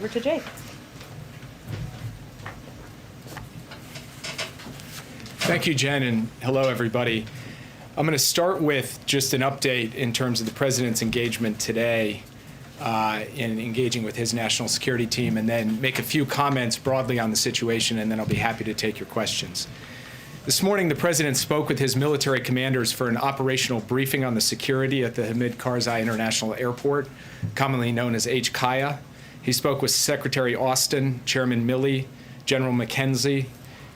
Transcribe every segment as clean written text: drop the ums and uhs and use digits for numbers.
Over to Jake. Thank you, Jen, and hello, everybody. I'm going to start with just an update in terms of the President's engagement today in engaging with his national security team, and then make a few comments broadly on the situation, and then I'll be happy to take your questions. This morning, the President spoke with his military commanders for an operational briefing on the security at the Hamid Karzai International Airport, commonly known as HKIA. He spoke with Secretary Austin, Chairman Milley, General McKenzie,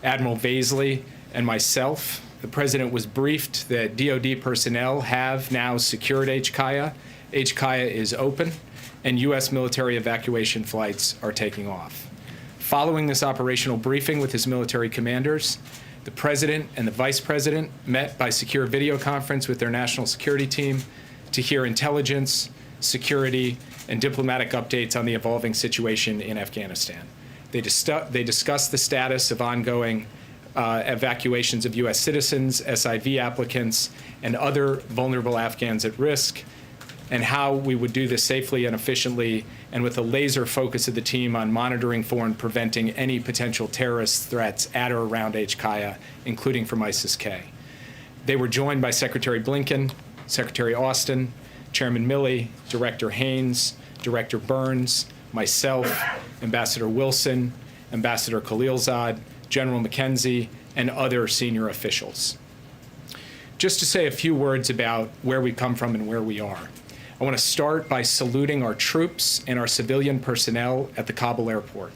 Admiral Baisley, and myself. The President was briefed that DoD personnel have now secured HKIA. HKIA is open, and U.S. military evacuation flights are taking off. Following this operational briefing with his military commanders, the President and the Vice President met by secure video conference with their national security team to hear intelligence, security, and diplomatic updates on the evolving situation in Afghanistan. They discussed the status of ongoing evacuations of U.S. citizens, SIV applicants, and other vulnerable Afghans at risk, and how we would do this safely and efficiently, and with a laser focus of the team on monitoring for and preventing any potential terrorist threats at or around HKIA, including from ISIS-K. They were joined by Secretary Blinken, Secretary Austin, Chairman Milley, Director Haynes, Director Burns, myself, Ambassador Wilson, Ambassador Khalilzad, General McKenzie, and other senior officials. Just to say a few words about where we come from and where we are. I want to start by saluting our troops and our civilian personnel at the Kabul airport.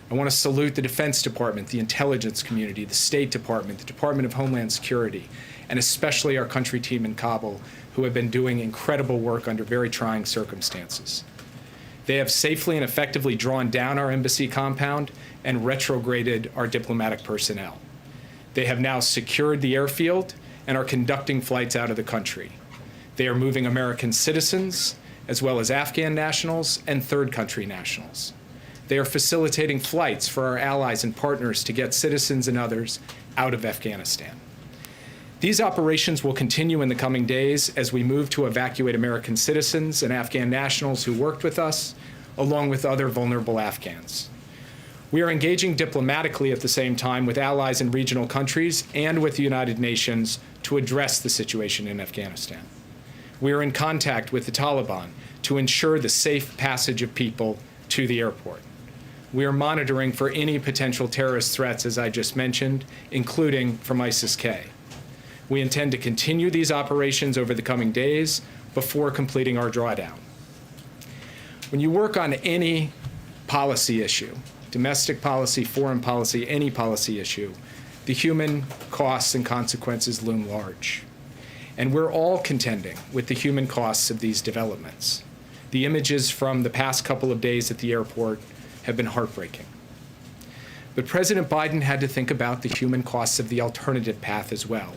I want to salute the Defense Department, the intelligence community, the State Department, the Department of Homeland Security, and especially our country team in Kabul, who have been doing incredible work under very trying circumstances. They have safely and effectively drawn down our embassy compound and retrograded our diplomatic personnel. They have now secured the airfield and are conducting flights out of the country. They are moving American citizens, as well as Afghan nationals and third country nationals. They are facilitating flights for our allies and partners to get citizens and others out of Afghanistan. These operations will continue in the coming days as we move to evacuate American citizens and Afghan nationals who worked with us, along with other vulnerable Afghans. We are engaging diplomatically at the same time with allies in regional countries and with the United Nations to address the situation in Afghanistan. We are in contact with the Taliban to ensure the safe passage of people to the airport. We are monitoring for any potential terrorist threats, as I just mentioned, including from ISIS-K. We intend to continue these operations over the coming days before completing our drawdown. When you work on any policy issue, domestic policy, foreign policy, any policy issue, the human costs and consequences loom large. And we're all contending with the human costs of these developments. The images from the past couple of days at the airport have been heartbreaking. But President Biden had to think about the human costs of the alternative path as well,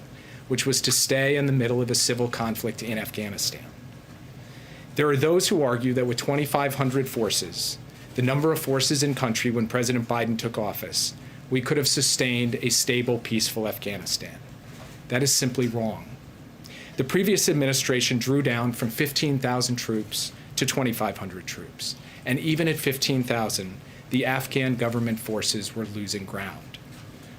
which was to stay in the middle of a civil conflict in Afghanistan. There are those who argue that with 2,500 forces, the number of forces in country when President Biden took office, we could have sustained a stable, peaceful Afghanistan. That is simply wrong. The previous administration drew down from 15,000 troops to 2,500 troops. And even at 15,000, the Afghan government forces were losing ground.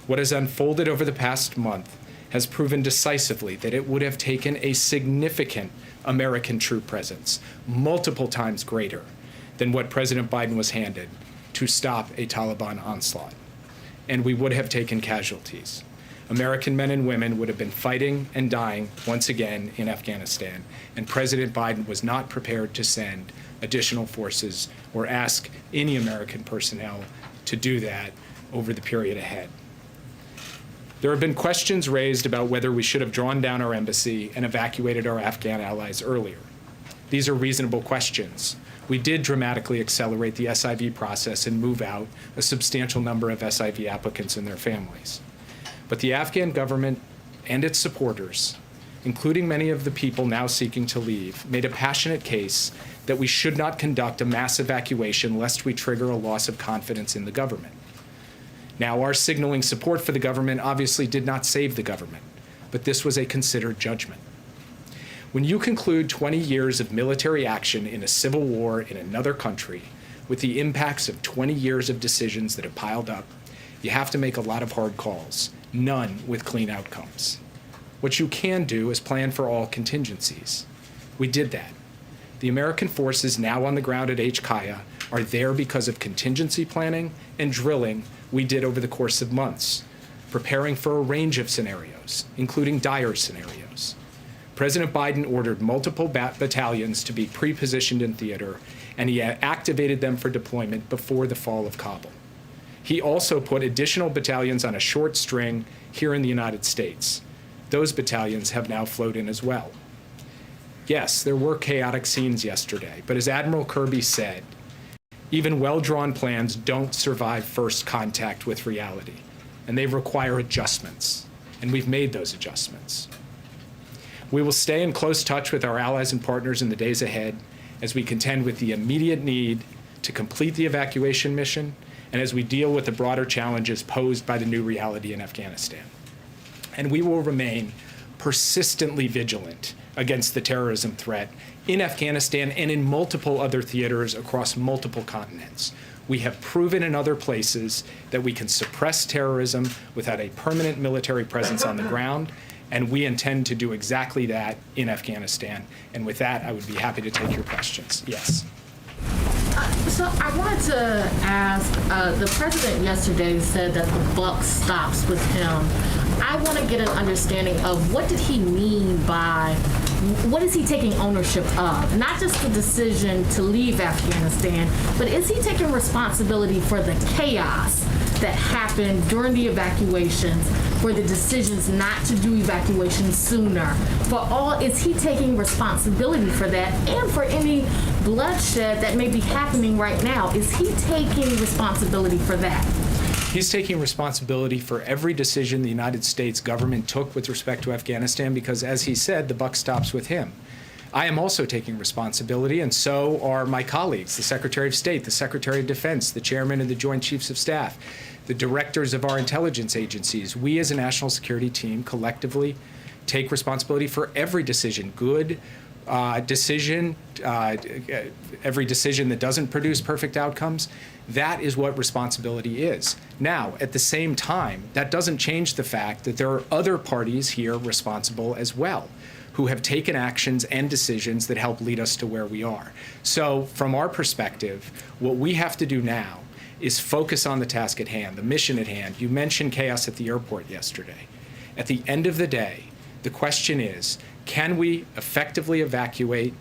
What has unfolded over the past month has proven decisively that it would have taken a significant American troop presence, multiple times greater than what President Biden was handed, to stop a Taliban onslaught. And we would have taken casualties. American men and women would have been fighting and dying once again in Afghanistan, and President Biden was not prepared to send additional forces or ask any American personnel to do that over the period ahead. There have been questions raised about whether we should have drawn down our embassy and evacuated our Afghan allies earlier. These are reasonable questions. We did dramatically accelerate the SIV process and move out a substantial number of SIV applicants and their families. But the Afghan government and its supporters, including many of the people now seeking to leave, made a passionate case that we should not conduct a mass evacuation lest we trigger a loss of confidence in the government. Now, our signaling support for the government obviously did not save the government, but this was a considered judgment. When you conclude 20 years of military action in a civil war in another country, with the impacts of 20 years of decisions that have piled up, you have to make a lot of hard calls, none with clean outcomes. What you can do is plan for all contingencies. We did that. The American forces now on the ground at HKIA are there because of contingency planning and drilling we did over the course of months, preparing for a range of scenarios, including dire scenarios. President Biden ordered multiple battalions to be pre-positioned in theater, and he activated them for deployment before the fall of Kabul. He also put additional battalions on a short string here in the United States. Those battalions have now flowed in as well. Yes, there were chaotic scenes yesterday, but as Admiral Kirby said, even well-drawn plans don't survive first contact with reality, and they require adjustments, and we've made those adjustments. We will stay in close touch with our allies and partners in the days ahead as we contend with the immediate need to complete the evacuation mission and as we deal with the broader challenges posed by the new reality in Afghanistan. And we will remain persistently vigilant against the terrorism threat in Afghanistan and in multiple other theaters across multiple continents. We have proven in other places that we can suppress terrorism without a permanent military presence on the ground, and we intend to do exactly that in Afghanistan. And with that, I would be happy to take your questions. Yes. So I wanted to ask, the president yesterday said that the buck stops with him. I want to get an understanding of what did he mean by, what is he taking ownership of? Not just the decision to leave Afghanistan, but is he taking responsibility for the chaos that happened during the evacuations, for the decisions not to do evacuations sooner? Is he taking responsibility for that and for any bloodshed that may be happening right now? Is he taking responsibility for that? He's taking responsibility for every decision the United States government took with respect to Afghanistan because, as he said, the buck stops with him. I am also taking responsibility, and so are my colleagues, the Secretary of State, the Secretary of Defense, the Chairman of the Joint Chiefs of Staff, the directors of our intelligence agencies. We as a national security team collectively take responsibility for every decision, good decision, every decision that doesn't produce perfect outcomes. That is what responsibility is. Now, at the same time, that doesn't change the fact that there are other parties here responsible as well, who have taken actions and decisions that help lead us to where we are. So from our perspective, what we have to do now is focus on the task at hand, the mission at hand. You mentioned chaos at the airport yesterday. At the end of the day, the question is, can we effectively evacuate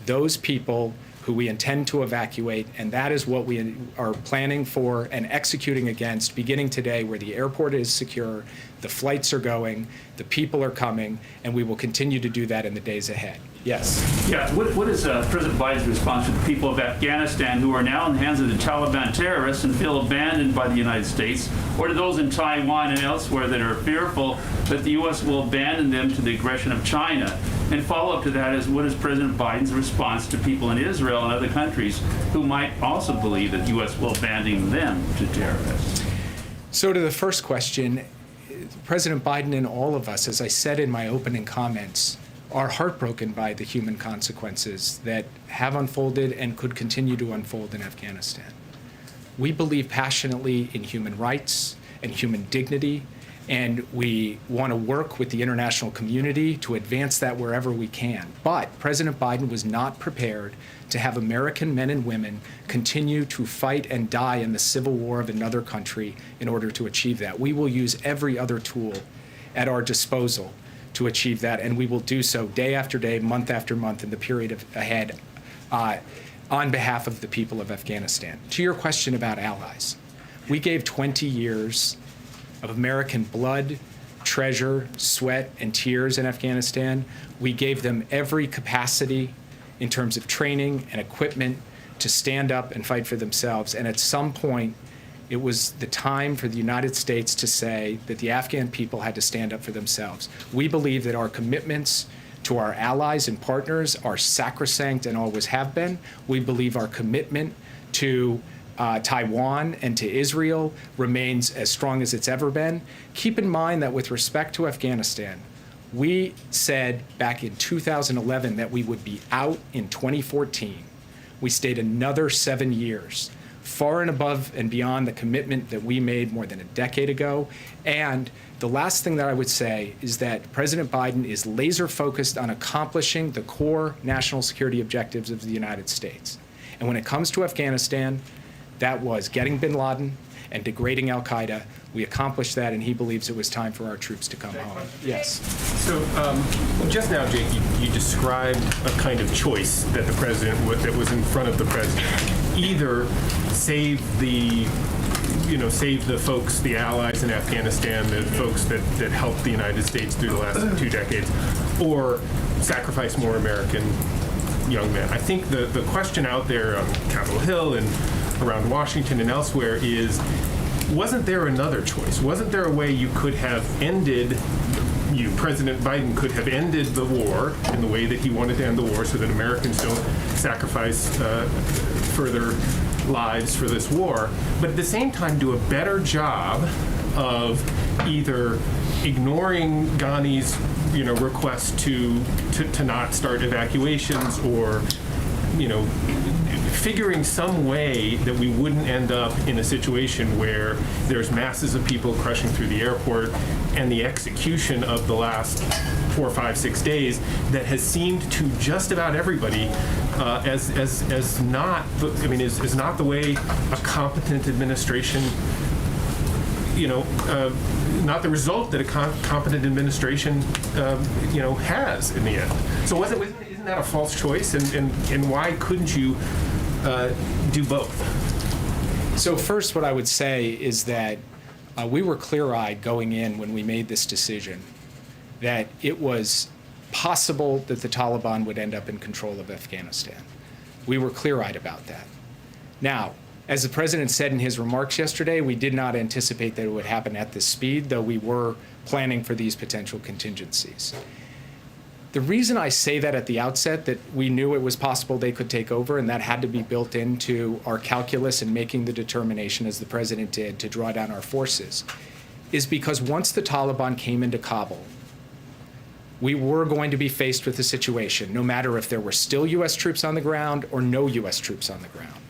those people who we intend to evacuate? And that is what we are planning for and executing against beginning today, where the airport is secure, the flights are going, the people are coming, and we will continue to do that in the days ahead. Yes. Yeah. What is President Biden's response to the people of Afghanistan who are now in the hands of the Taliban terrorists and feel abandoned by the United States, or to those in Taiwan and elsewhere that are fearful that the U.S. will abandon them to the aggression of China? And follow-up to that is, what is President Biden's response to people in Israel and other countries who might also believe that the U.S. will abandon them to terrorists? So to the first question, President Biden and all of us, as I said in my opening comments, are heartbroken by the human consequences that have unfolded and could continue to unfold in Afghanistan. We believe passionately in human rights and human dignity, and we want to work with the international community to advance that wherever we can. But President Biden was not prepared to have American men and women continue to fight and die in the civil war of another country in order to achieve that. We will use every other tool at our disposal to achieve that, and we will do so day after day, month after month in the period ahead on behalf of the people of Afghanistan. To your question about allies, we gave 20 years of American blood, treasure, sweat, and tears in Afghanistan. We gave them every capacity in terms of training and equipment to stand up and fight for themselves. And at some point, it was the time for the United States to say that the Afghan people had to stand up for themselves. We believe that our commitments to our allies and partners are sacrosanct and always have been. We believe our commitment to Taiwan and to Israel remains as strong as it's ever been. Keep in mind that with respect to Afghanistan, we said back in 2011 that we would be out in 2014. We stayed another 7 years. far and above and beyond the commitment that we made more than a decade ago. And the last thing that I would say is that President Biden is laser focused on accomplishing the core national security objectives of the United States. And when it comes to Afghanistan, that was getting bin Laden and degrading al-Qaeda. We accomplished that, and he believes it was time for our troops to come home. Yes. So just now, Jake, you described a kind of choice that the president that was in front of the president. Either save the folks, the allies in Afghanistan, the folks that helped the United States through the last 2 decades, or sacrifice more American young men. I think the question out there on Capitol Hill and around Washington and elsewhere is, wasn't there another choice? Wasn't there a way you could have ended, President Biden could have ended the war in the way that he wanted to end the war so that Americans don't sacrifice further lives for this war, but at the same time do a better job of either ignoring Ghani's request to not start evacuations, or figuring some way that we wouldn't end up in a situation where there's masses of people crushing through the airport, and the execution of the last 4, 5, 6 days that has seemed to just about everybody as not is not the way a competent administration, not the result that a competent administration has in the end. So isn't that a false choice, and why couldn't you do both? So first, what I would say is that we were clear-eyed going in when we made this decision that it was possible that the Taliban would end up in control of Afghanistan. We were clear-eyed about that. Now, as the president said in his remarks yesterday, we did not anticipate that it would happen at this speed, though we were planning for these potential contingencies. The reason I say that at the outset, that we knew it was possible they could take over, and that had to be built into our calculus in making the determination, as the president did, to draw down our forces, is because once the Taliban came into Kabul, we were going to be faced with a situation, no matter if there were still U.S. troops on the ground or no U.S. troops on the ground,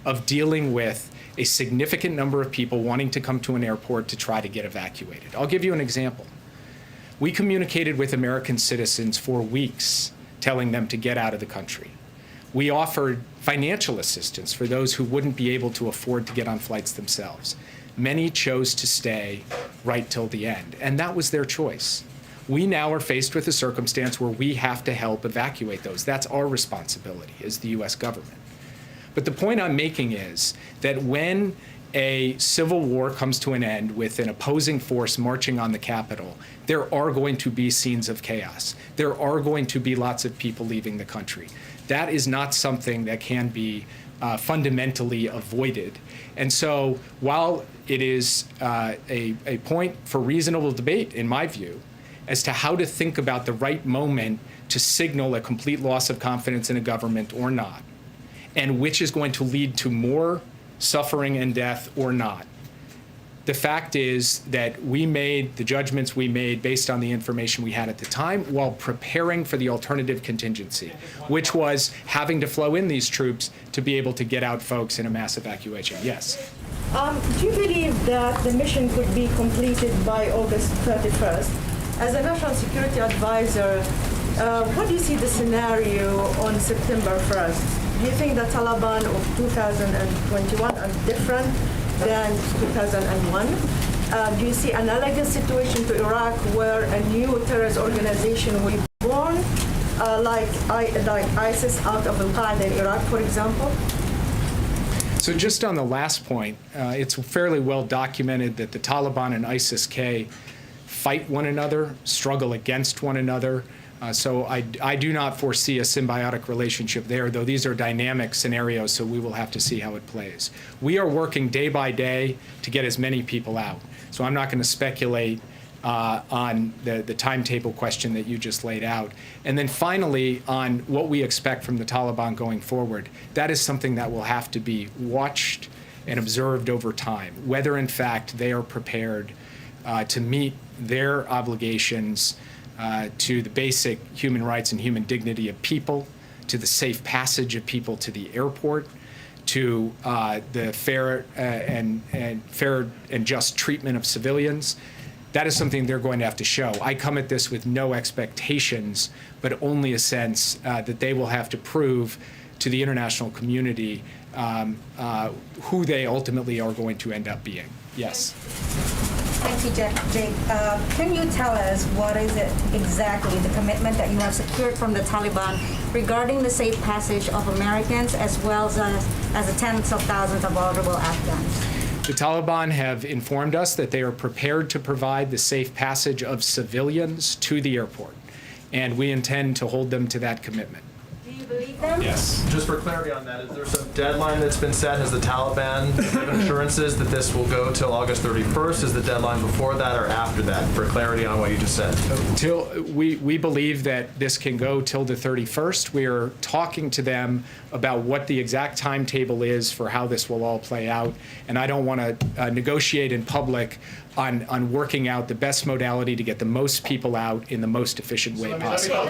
of dealing with a significant number of people wanting to come to an airport to try to get evacuated. I'll give you an example. We communicated with American citizens for weeks, telling them to get out of the country. We offered financial assistance for those who wouldn't be able to afford to get on flights themselves. Many chose to stay right till the end, and that was their choice. We now are faced with a circumstance where we have to help evacuate those. That's our responsibility as the U.S. government. But the point I'm making is that when a civil war comes to an end with an opposing force marching on the Capitol, there are going to be scenes of chaos. There are going to be lots of people leaving the country. That is not something that can be fundamentally avoided. And so while it is a point for reasonable debate, in my view, as to how to think about the right moment to signal a complete loss of confidence in a government or not, and which is going to lead to more suffering and death or not. The fact is that we made the judgments we made based on the information we had at the time while preparing for the alternative contingency, which was having to flow in these troops to be able to get out folks in a mass evacuation. Yes? Do you believe that the mission could be completed by August 31st? As a national security advisor, what do you see the scenario on September 1st? Do you think the Taliban of 2021 are different than 2001? Do you see analogous situation to Iraq where a new terrorist organization will be born, like ISIS out of Al-Qaeda in Iraq, for example? So just on the last point, it's fairly well documented that the Taliban and ISIS-K fight one another, struggle against one another. So I do not foresee a symbiotic relationship there, though these are dynamic scenarios, so we will have to see how it plays. We are working day by day to get as many people out. So I'm not going to speculate on the timetable question that you just laid out. And then finally, on what we expect from the Taliban going forward, that is something that will have to be watched and observed over time, whether in fact they are prepared to meet their obligations to the basic human rights and human dignity of people, to the safe passage of people to the airport, to the fair and just treatment of civilians. That is something they're going to have to show. I come at this with no expectations, but only a sense that they will have to prove to the international community who they ultimately are going to end up being. Yes. Thank you, Jake. Can you tell us what is it exactly, the commitment that you have secured from the Taliban regarding the safe passage of Americans as well as the tens of thousands of vulnerable Afghans? The Taliban have informed us that they are prepared to provide the safe passage of civilians to the airport, and we intend to hold them to that commitment. Do you believe them? Yes. Just for clarity on that, is there some deadline that's been set? Has the Taliban given assurances that this will go till August 31st? Is the deadline before that or after that? For clarity on what you just said. We believe that this can go till the 31st. We are talking to them about what the exact timetable is for how this will all play out, and I don't want to negotiate in public on working out the best modality to get the most people out in the most efficient way possible. I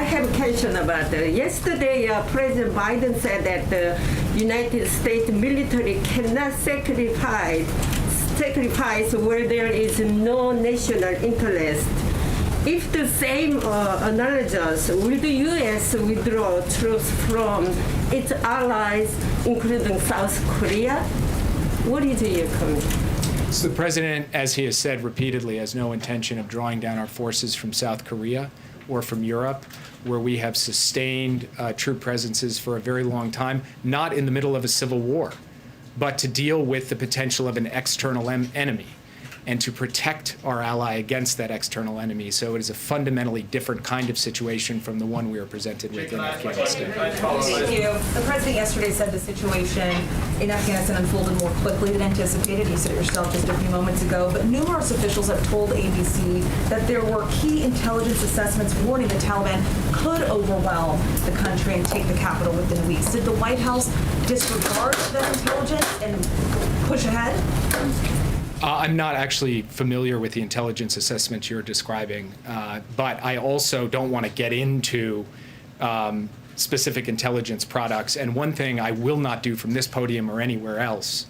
have a question about that. Yesterday, President Biden said that the United States military cannot sacrifice where there is no national interest. If the same analogous, will the U.S. withdraw troops from its allies, including South Korea? What is your comment? So the president, as he has said repeatedly, has no intention of drawing down our forces from South Korea or from Europe, where we have sustained troop presences for a very long time, not in the middle of a civil war, but to deal with the potential of an external enemy and to protect our ally against that external enemy. So it is a fundamentally different kind of situation from the one we are presented with in Afghanistan. Thank you. The president yesterday said the situation in Afghanistan unfolded more quickly than anticipated. You said it yourself just a few moments ago. But numerous officials have told ABC that there were key intelligence assessments warning the Taliban could overwhelm the country and take the capital within weeks. Did the White House disregard that intelligence and push ahead? I'm not actually familiar with the intelligence assessment you're describing, but I also don't want to get into specific intelligence products. And one thing I will not do from this podium or anywhere else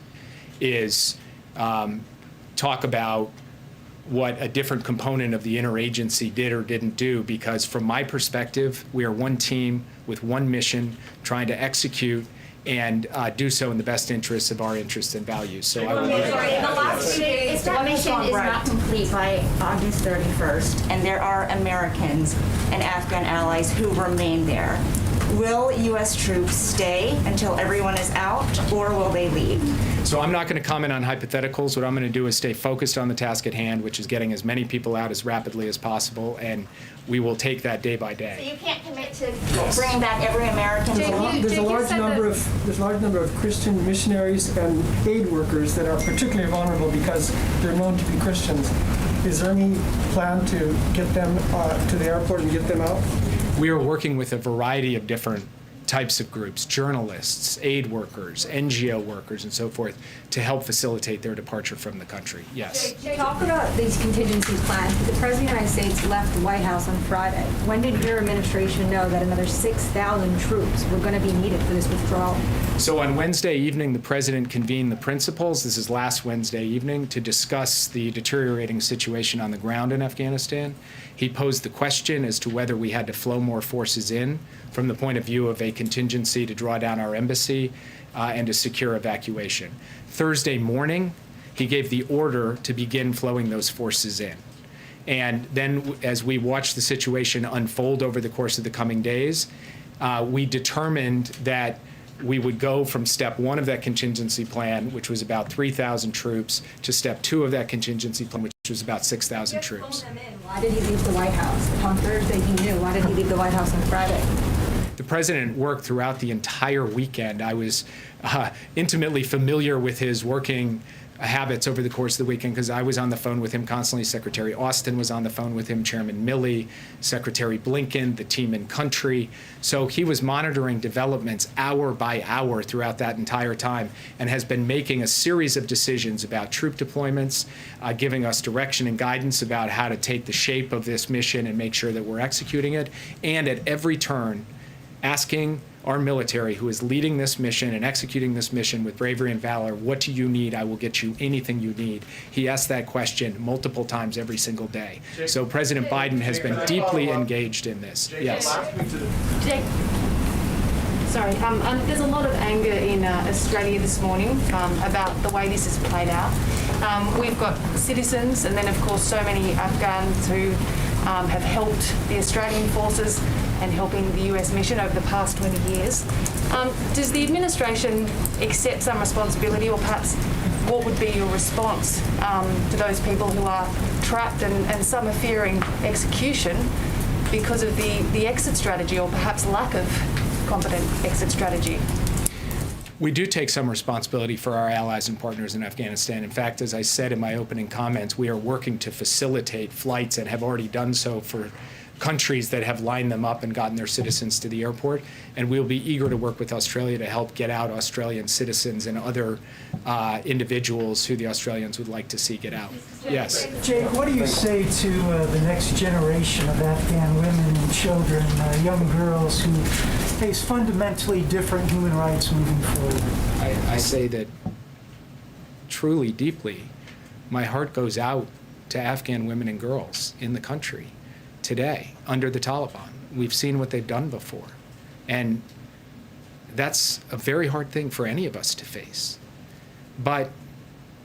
is talk about what a different component of the interagency did or didn't do, because from my perspective, we are one team with one mission trying to execute and do so in the best interests of our interests and values. So I will leave it at that. If that mission is not complete by August 31st, and there are Americans and Afghan allies who remain there, will U.S. troops stay until everyone is out, or will they leave? So I'm not going to comment on hypotheticals. What I'm going to do is stay focused on the task at hand, which is getting as many people out as rapidly as possible, and we will take that day by So day. you can't commit to bringing back every American. There's a large number of Christian missionaries and aid workers that are particularly vulnerable because they're known to be Christians. Is there any plan to get them to the airport and get them out? We are working with a variety of different types of groups, journalists, aid workers, NGO workers, and so forth, to help facilitate their departure from the country. Yes. Talk about these contingency plans. The President of the United States left the White House on Friday. When did your administration know that another 6,000 troops were going to be needed for this withdrawal? So on Wednesday evening, the president convened the principals, this is last Wednesday evening, to discuss the deteriorating situation on the ground in Afghanistan. He posed the question as to whether we had to flow more forces in from the point of view of a contingency to draw down our embassy and to secure evacuation. Thursday morning, he gave the order to begin flowing those forces in. And then as we watched the situation unfold over the course of the coming days, we determined that we would go from step one of that contingency plan, which was about 3,000 troops, to step two of that contingency plan, which was about 6,000 troops. Why did he leave the White House? On Thursday he knew. Why did he leave the White House on Friday? The president worked throughout the entire weekend. I was intimately familiar with his working habits over the course of the weekend because I was on the phone with him constantly. Secretary Austin was on the phone with him, Chairman Milley, Secretary Blinken, the team in country. So he was monitoring developments hour by hour throughout that entire time and has been making a series of decisions about troop deployments, giving us direction and guidance about how to take the shape of this mission and make sure that we're executing it, and at every turn asking our military, who is leading this mission and executing this mission with bravery and valor, what do you need? I will get you anything you need. He asks that question multiple times every single day. So President Biden has been deeply engaged in this. Yes. Jake. Sorry, there's a lot of anger in Australia this morning about the way this has played out. We've got citizens and then, of course, so many Afghans who have helped the Australian forces and helping the US mission over the past 20 years. Does the administration accept some responsibility, or perhaps what would be your response to those people who are trapped and some are fearing execution because of the exit strategy, or perhaps lack of competent exit strategy? We do take some responsibility for our allies and partners in Afghanistan. In fact, as I said in my opening comments, we are working to facilitate flights and have already done so for countries that have lined them up and gotten their citizens to the airport. And we'll be eager to work with Australia to help get out Australian citizens and other individuals who the Australians would like to see get out. Yes. Jake, what do you say to the next generation of Afghan women and children, young girls who face fundamentally different human rights moving forward? I say that truly, deeply, my heart goes out to Afghan women and girls in the country today under the Taliban. We've seen what they've done before. And that's a very hard thing for any of us to face. But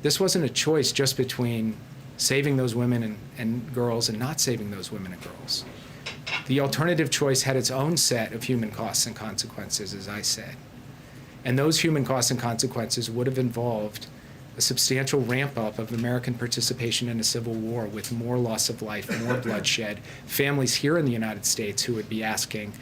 this wasn't a choice just between saving those women and girls and not saving those women and girls. The alternative choice had its own set of human costs and consequences, as I said. And those human costs and consequences would have involved a substantial ramp up of American participation in a civil war with more loss of life, more bloodshed, families here in the United States who would be asking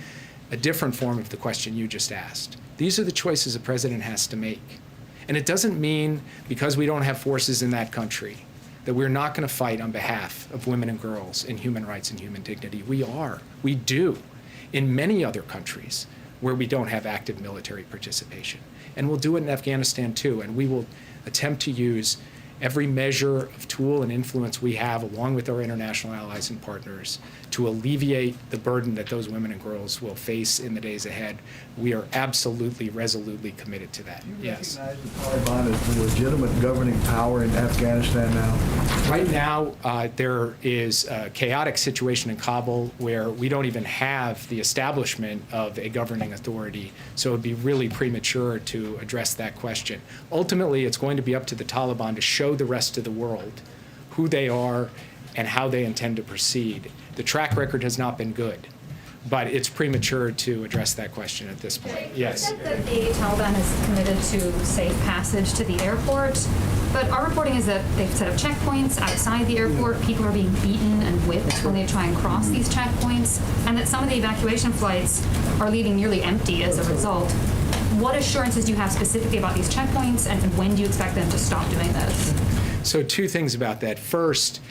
a different form of the question you just asked. These are the choices a president has to make. And it doesn't mean because we don't have forces in that country that we're not going to fight on behalf of women and girls and human rights and human dignity. We are. We do in many other countries where we don't have active military participation. And we'll do it in Afghanistan too, and we will attempt to use every measure of tool and influence we have, along with our international allies and partners, to alleviate the burden that those women and girls will face in the days ahead. We are absolutely, resolutely committed to that. Yes. Recognize the Taliban as the legitimate governing power in Afghanistan now? Right now, there is a chaotic situation in Kabul where we don't even have the establishment of a governing authority, so it would be really premature to address that question. Ultimately, it's going to be up to the Taliban to show the rest of the world who they are and how they intend to proceed. The track record has not been good, but it's premature to address that question at this point. Yes. You said that the Taliban is committed to safe passage to the airport, but our reporting is that they've set up checkpoints outside the airport. People are being beaten and whipped when they try and cross these checkpoints, and that some of the evacuation flights are leaving nearly empty as a result. What assurances do you have specifically about these checkpoints, and when do you expect them to stop doing this? So two things about that. First,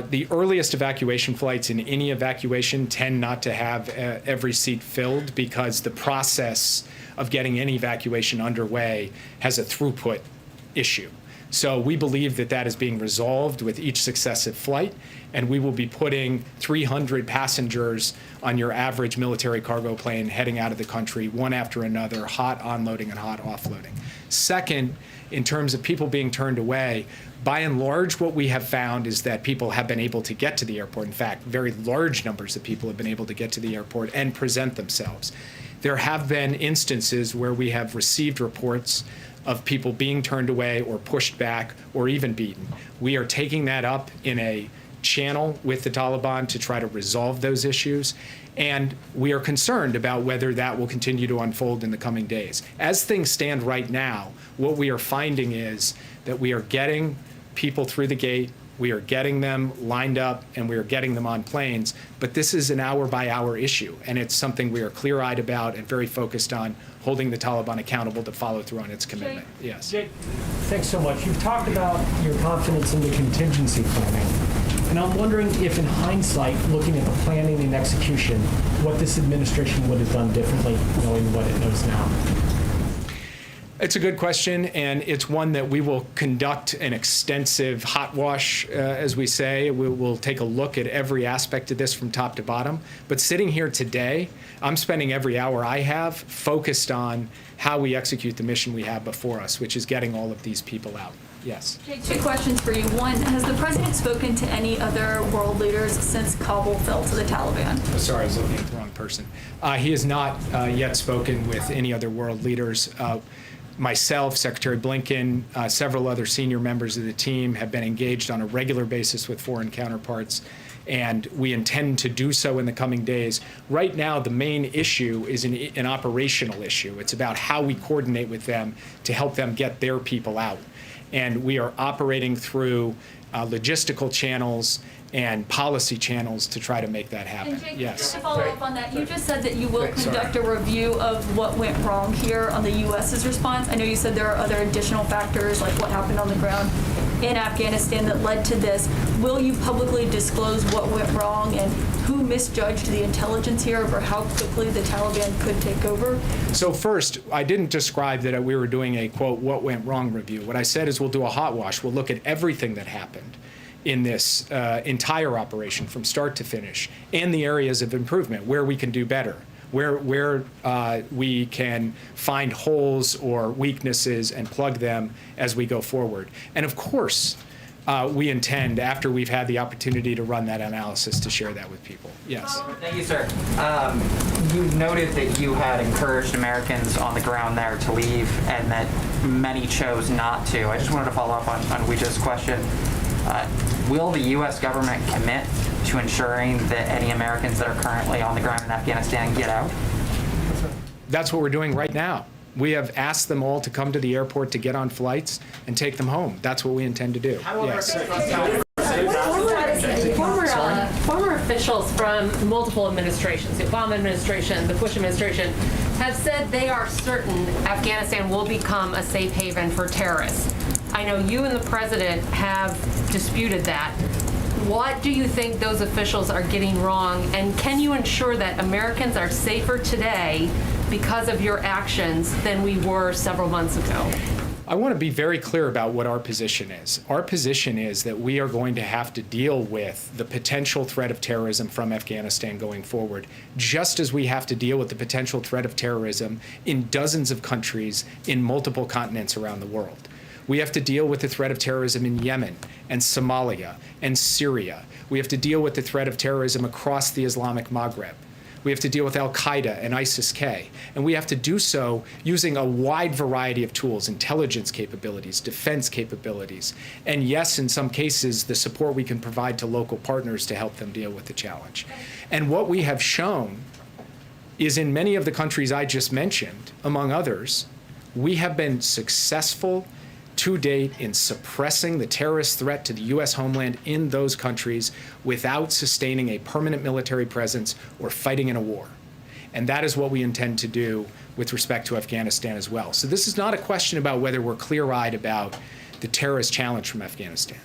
the earliest evacuation flights in any evacuation tend not to have every seat filled because the process of getting any evacuation underway has a throughput issue. So we believe that that is being resolved with each successive flight, and we will be putting 300 passengers on your average military cargo plane heading out of the country, one after another, hot onloading and hot offloading. Second, in terms of people being turned away, by and large, what we have found is that people have been able to get to the airport. In fact, very large numbers of people have been able to get to the airport and present themselves. There have been instances where we have received reports of people being turned away or pushed back or even beaten. We are taking that up in a channel with the Taliban to try to resolve those issues, and we are concerned about whether that will continue to unfold in the coming days. As things stand right now, what we are finding is that we are getting people through the gate, we are getting them lined up, and we are getting them on planes, but this is an hour-by-hour issue, and it's something we are clear-eyed about and very focused on holding the Taliban accountable to follow through on its commitment. Yes. Jake, thanks so much. You've talked about your confidence in the contingency planning, and I'm wondering if in hindsight, looking at the planning and execution, what this administration would have done differently, knowing what it knows now. It's a good question, and it's one that we will conduct an extensive hot wash, as we say. We'll take a look at every aspect of this from top to bottom. But sitting here today, I'm spending every hour I have focused on how we execute the mission we have before us, which is getting all of these people out. Yes. Jake, 2 questions for you. One, has the president spoken to any other world leaders since Kabul fell to the Taliban? Sorry, I was looking at the wrong person. He has not yet spoken with any other world leaders. Myself, Secretary Blinken, several other senior members of the team have been engaged on a regular basis with foreign counterparts, and we intend to do so in the coming days. Right now, the main issue is an operational issue. It's about how we coordinate with them to help them get their people out. And we are operating through logistical channels and policy channels to try to make that happen. And Jake, yes. just to follow up on that, you just said that you will conduct a review of what went wrong here on the U.S.'s response. I know you said there are other additional factors like what happened on the ground in Afghanistan that led to this. Will you publicly disclose what went wrong and who misjudged the intelligence here over how quickly the Taliban could take over? So first, I didn't describe that we were doing a, quote, what went wrong review. What I said is we'll do a hot wash. We'll look at everything that happened in this entire operation from start to finish, and the areas of improvement, where we can do better, where we can find holes or weaknesses and plug them as we go forward. And of course, we intend, after we've had the opportunity to run that analysis, to share that with people. Yes. Thank you, sir. You noted that you had encouraged Americans on the ground there to leave and that many chose not to. I just wanted to follow up on Weeja's question. Will the U.S. government commit to ensuring that any Americans that are currently on the ground in Afghanistan get out? That's what we're doing right now. We have asked them all to come to the airport to get on flights and take them home. That's what we intend to do. Yes. Former officials from multiple administrations, the Obama administration, the Bush administration, have said they are certain Afghanistan will become a safe haven for terrorists. I know you and the president have disputed that. What do you think those officials are getting wrong, and can you ensure that Americans are safer today because of your actions than we were several months ago? I want to be very clear about what our position is. Our position is that we are going to have to deal with the potential threat of terrorism from Afghanistan going forward, just as we have to deal with the potential threat of terrorism in dozens of countries in multiple continents around the world. We have to deal with the threat of terrorism in Yemen and Somalia and Syria. We have to deal with the threat of terrorism across the Islamic Maghreb. We have to deal with Al-Qaeda and ISIS-K. And we have to do so using a wide variety of tools, intelligence capabilities, defense capabilities, and yes, in some cases, the support we can provide to local partners to help them deal with the challenge. And what we have shown is in many of the countries I just mentioned, among others, we have been successful to date in suppressing the terrorist threat to the U.S. homeland in those countries without sustaining a permanent military presence or fighting in a war. And that is what we intend to do with respect to Afghanistan as well. So this is not a question about whether we're clear-eyed about the terrorist challenge from Afghanistan.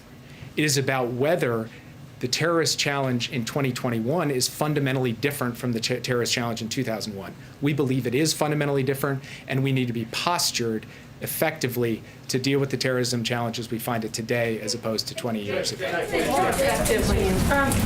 It is about whether the terrorist challenge in 2021 is fundamentally different from the terrorist challenge in 2001. We believe it is fundamentally different, and we need to be postured effectively to deal with the terrorism challenges we find it today as opposed to 20 years ago.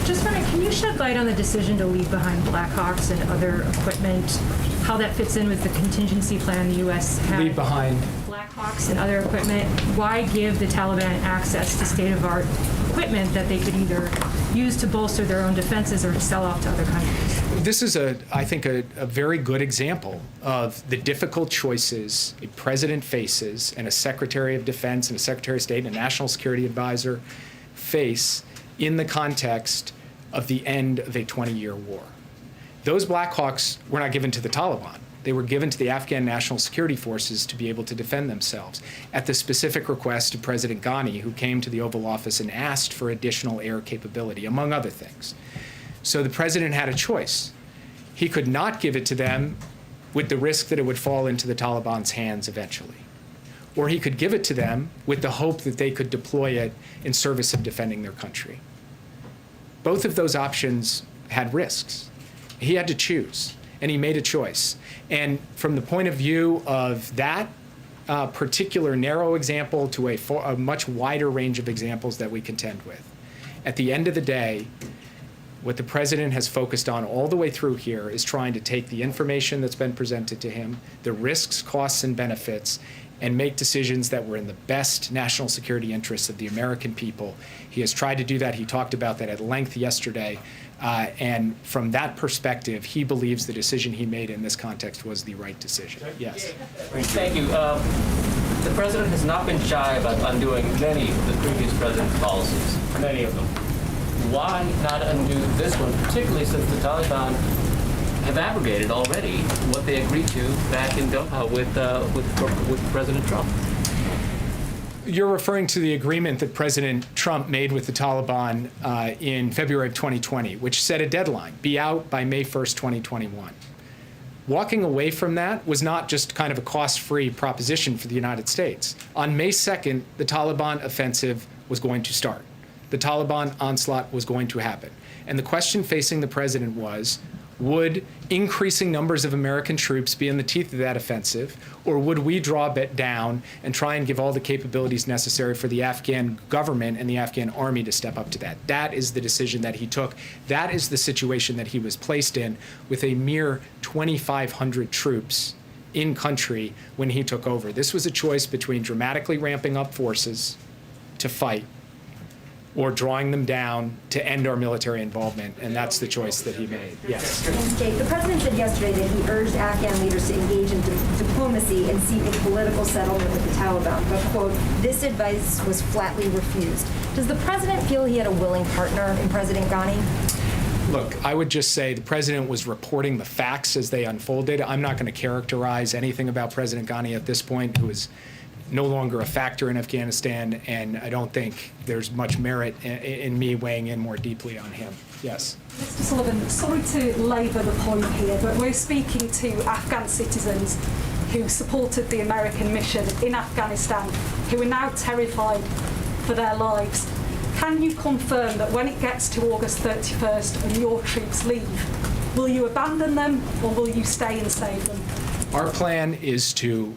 Just wondering, can you shed light on the decision to leave behind Blackhawks and other equipment, how that fits in with the contingency plan the U.S. had? Leave behind Blackhawks and other equipment. Why give the Taliban access to state-of-the-art equipment that they could either use to bolster their own defenses or to sell off to other countries? This is, I think, a very good example of the difficult choices a president faces and a Secretary of Defense and a Secretary of State and a National Security Advisor face in the context of the end of a 20-year war. Those Blackhawks were not given to the Taliban. They were given to the Afghan National Security Forces to be able to defend themselves at the specific request of President Ghani, who came to the Oval Office and asked for additional air capability, among other things. So the president had a choice. He could not give it to them with the risk that it would fall into the Taliban's hands eventually. Or he could give it to them with the hope that they could deploy it in service of defending their country. Both of those options had risks. He had to choose, and he made a choice. And from the point of view of that, particular narrow example to a much wider range of examples that we contend with. At the end of the day, what the president has focused on all the way through here is trying to take the information that's been presented to him, the risks, costs, and benefits, and make decisions that were in the best national security interests of the American people. He has tried to do that. He talked about that at length yesterday. And from that perspective, he believes the decision he made in this context was the right decision. Yes. Thank you. The president has not been shy about undoing many of the previous president's policies, many of them. Why not undo this one, particularly since the Taliban have abrogated already what they agreed to back in Doha with President Trump? You're referring to the agreement that President Trump made with the Taliban in February of 2020, which set a deadline, be out by May 1st, 2021. Walking away from that was not just kind of a cost-free proposition for the United States. On May 2nd, the Taliban offensive was going to start. The Taliban onslaught was going to happen. And the question facing the president was, would increasing numbers of American troops be in the teeth of that offensive, or would we draw it down and try and give all the capabilities necessary for the Afghan government and the Afghan army to step up to that? That is the decision that he took. That is the situation that he was placed in with a mere 2,500 troops in country when he took over. This was a choice between dramatically ramping up forces to fight or drawing them down to end our military involvement, and that's the choice that he made. Yes. Jake, the president said yesterday that he urged Afghan leaders to engage in diplomacy and seek a political settlement with the Taliban, but, quote, this advice was flatly refused. Does the president feel he had a willing partner in President Ghani? Look, I would just say the president was reporting the facts as they unfolded. I'm not going to characterize anything about President Ghani at this point, who is no longer a factor in Afghanistan, and I don't think there's much merit in me weighing in more deeply on him. Yes. Mr. Sullivan, sorry to labour the point here, but we're speaking to Afghan citizens who supported the American mission in Afghanistan, who are now terrified for their lives. Can you confirm that when it gets to August 31st and your troops leave, will you abandon them or will you stay and save them? Our plan is to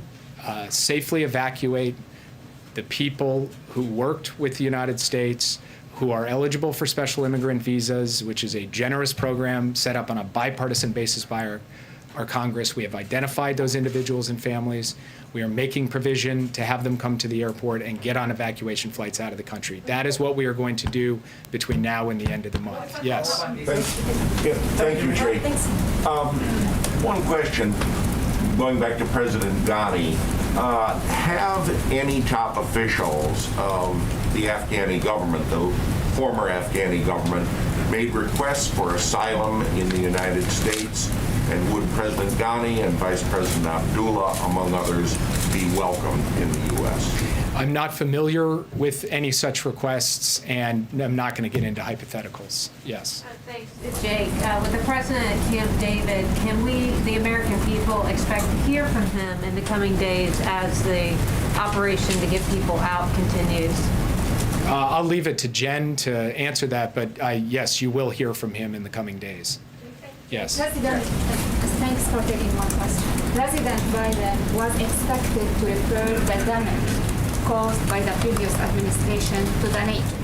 safely evacuate the people who worked with the United States, who are eligible for special immigrant visas, which is a generous program set up on a bipartisan basis by our Congress. We have identified those individuals and families. We are making provision to have them come to the airport and get on evacuation flights out of the country. That is what we are going to do between now and the end of the month. Yes. Thank you, Jake. One question. Going back to President Ghani, have any top officials of the Afghani government, the former Afghani government, made requests for asylum in the United States? And would President Ghani and Vice President Abdullah, among others, be welcomed in the U.S.? I'm not familiar with any such requests, and I'm not going to get into hypotheticals. Yes. Thanks, Jake. With the president at Camp David, can we, the American people, expect to hear from him in the coming days as the operation to get people out continues? I'll leave it to Jen to answer that, but yes, you will hear from him in the coming days. Yes. President, thanks for taking my question. President Biden was expected to repair the damage caused by the previous administration to the NATO.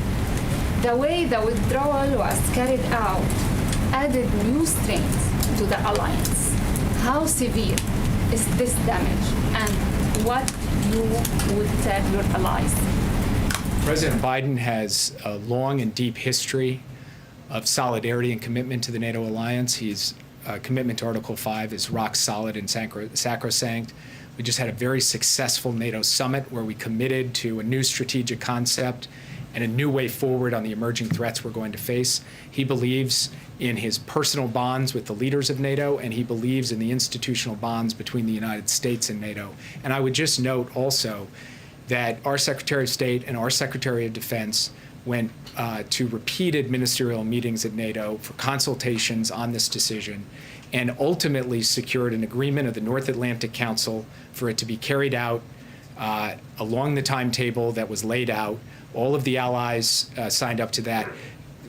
The way the withdrawal was carried out added new strength to the alliance. How severe is this damage, and what you would tell your allies? President Biden has a long and deep history of solidarity and commitment to the NATO alliance. His commitment to Article 5 is rock solid and sacrosanct. We just had a very successful NATO summit where we committed to a new strategic concept and a new way forward on the emerging threats we're going to face. He believes in his personal bonds with the leaders of NATO, and he believes in the institutional bonds between the United States and NATO. And I would just note also that our Secretary of State and our Secretary of Defense went to repeated ministerial meetings at NATO for consultations on this decision, and ultimately secured an agreement of the North Atlantic Council for it to be carried out along the timetable that was laid out. All of the allies signed up to that.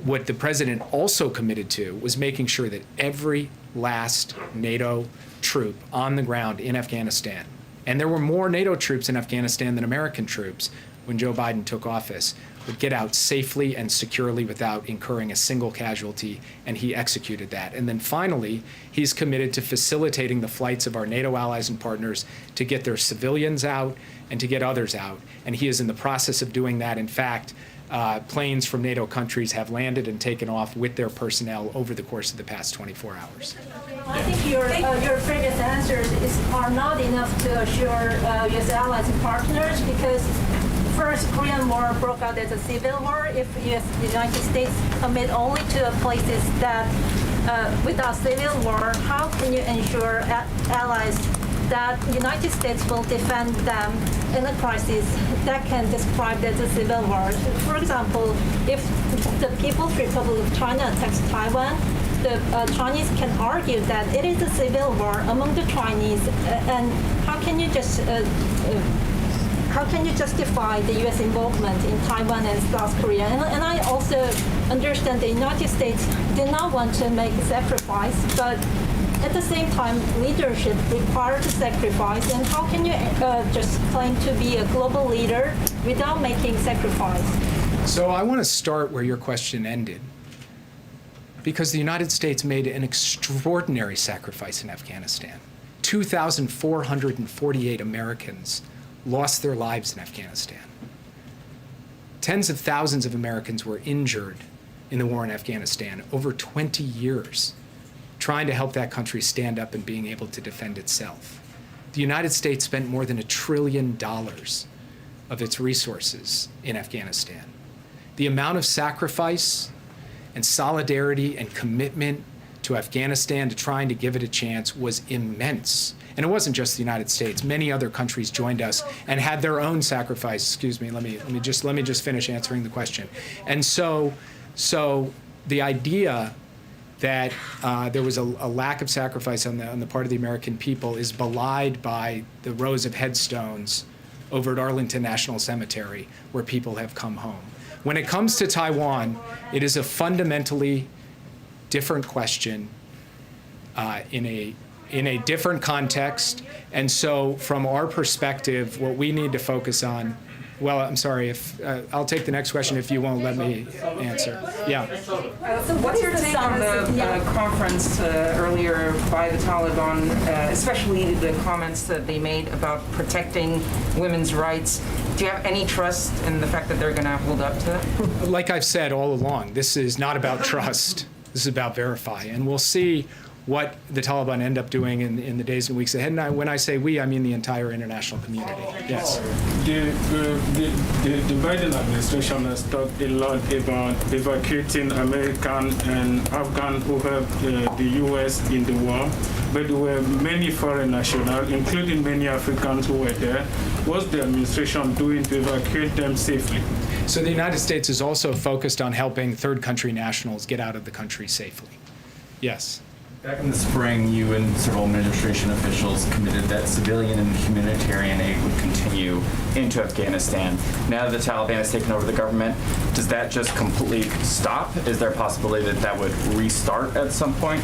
What the president also committed to was making sure that every last NATO troop on the ground in Afghanistan and there were more NATO troops in Afghanistan than American troops when Joe Biden took office, would get out safely and securely without incurring a single casualty, and he executed that. And then finally, he's committed to facilitating the flights of our NATO allies and partners to get their civilians out and to get others out. And he is in the process of doing that. In fact, planes from NATO countries have landed and taken off with their personnel over the course of the past 24 hours. I think your previous answers are not enough to assure U.S. allies and partners, because first Korean War broke out as a civil war. If the United States commit only to places that without civil war, how can you ensure allies that the United States will defend them in a crisis that can describe as a civil war? For example, if the People's Republic of China attacks Taiwan, the Chinese can argue that it is a civil war among the Chinese, and how can you just how can you justify the U.S. involvement in Taiwan and South Korea? And I also understand the United States did not want to make a sacrifice, but at the same time, leadership requires a sacrifice. And how can you just claim to be a global leader without making sacrifice? So I want to start where your question ended, because the United States made an extraordinary sacrifice in Afghanistan. 2,448 Americans lost their lives in Afghanistan. Tens of thousands of Americans were injured in the war in Afghanistan over 20 years, trying to help that country stand up and being able to defend itself. The United States spent more than $1 trillion of its resources in Afghanistan. The amount of sacrifice and solidarity and commitment to Afghanistan to trying to give it a chance was immense. And it wasn't just the United States. Many other countries joined us and had their own sacrifice. Excuse me, let me just finish answering the question. And so the idea that there was a lack of sacrifice on the part of the American people is belied by the rows of headstones over at Arlington National Cemetery, where people have come home. When it comes to Taiwan, it is a fundamentally different question in a different context. And so from our perspective, what we need to focus on, well, I'm sorry, if I'll take the next question if you won't let me answer. Yeah. So what's your take on the conference earlier by the Taliban, especially the comments that they made about protecting women's rights? Do you have any trust in the fact that they're going to hold up to it? Like I've said all along, this is not about trust. This is about verify. And we'll see what the Taliban end up doing in the days and weeks ahead. And when I say we, I mean the entire international community. Yes. The Biden administration has talked a lot about evacuating American and Afghan who helped the U.S. in the war, but there were many foreign nationals, including many Africans who were there. What's the administration doing to evacuate them safely? So the United States is also focused on helping third country nationals get out of the country safely. Yes. Back in the spring, you and several administration officials committed that civilian and humanitarian aid would continue into Afghanistan. Now that the Taliban has taken over the government, does that just completely stop? Is there a possibility that that would restart at some point?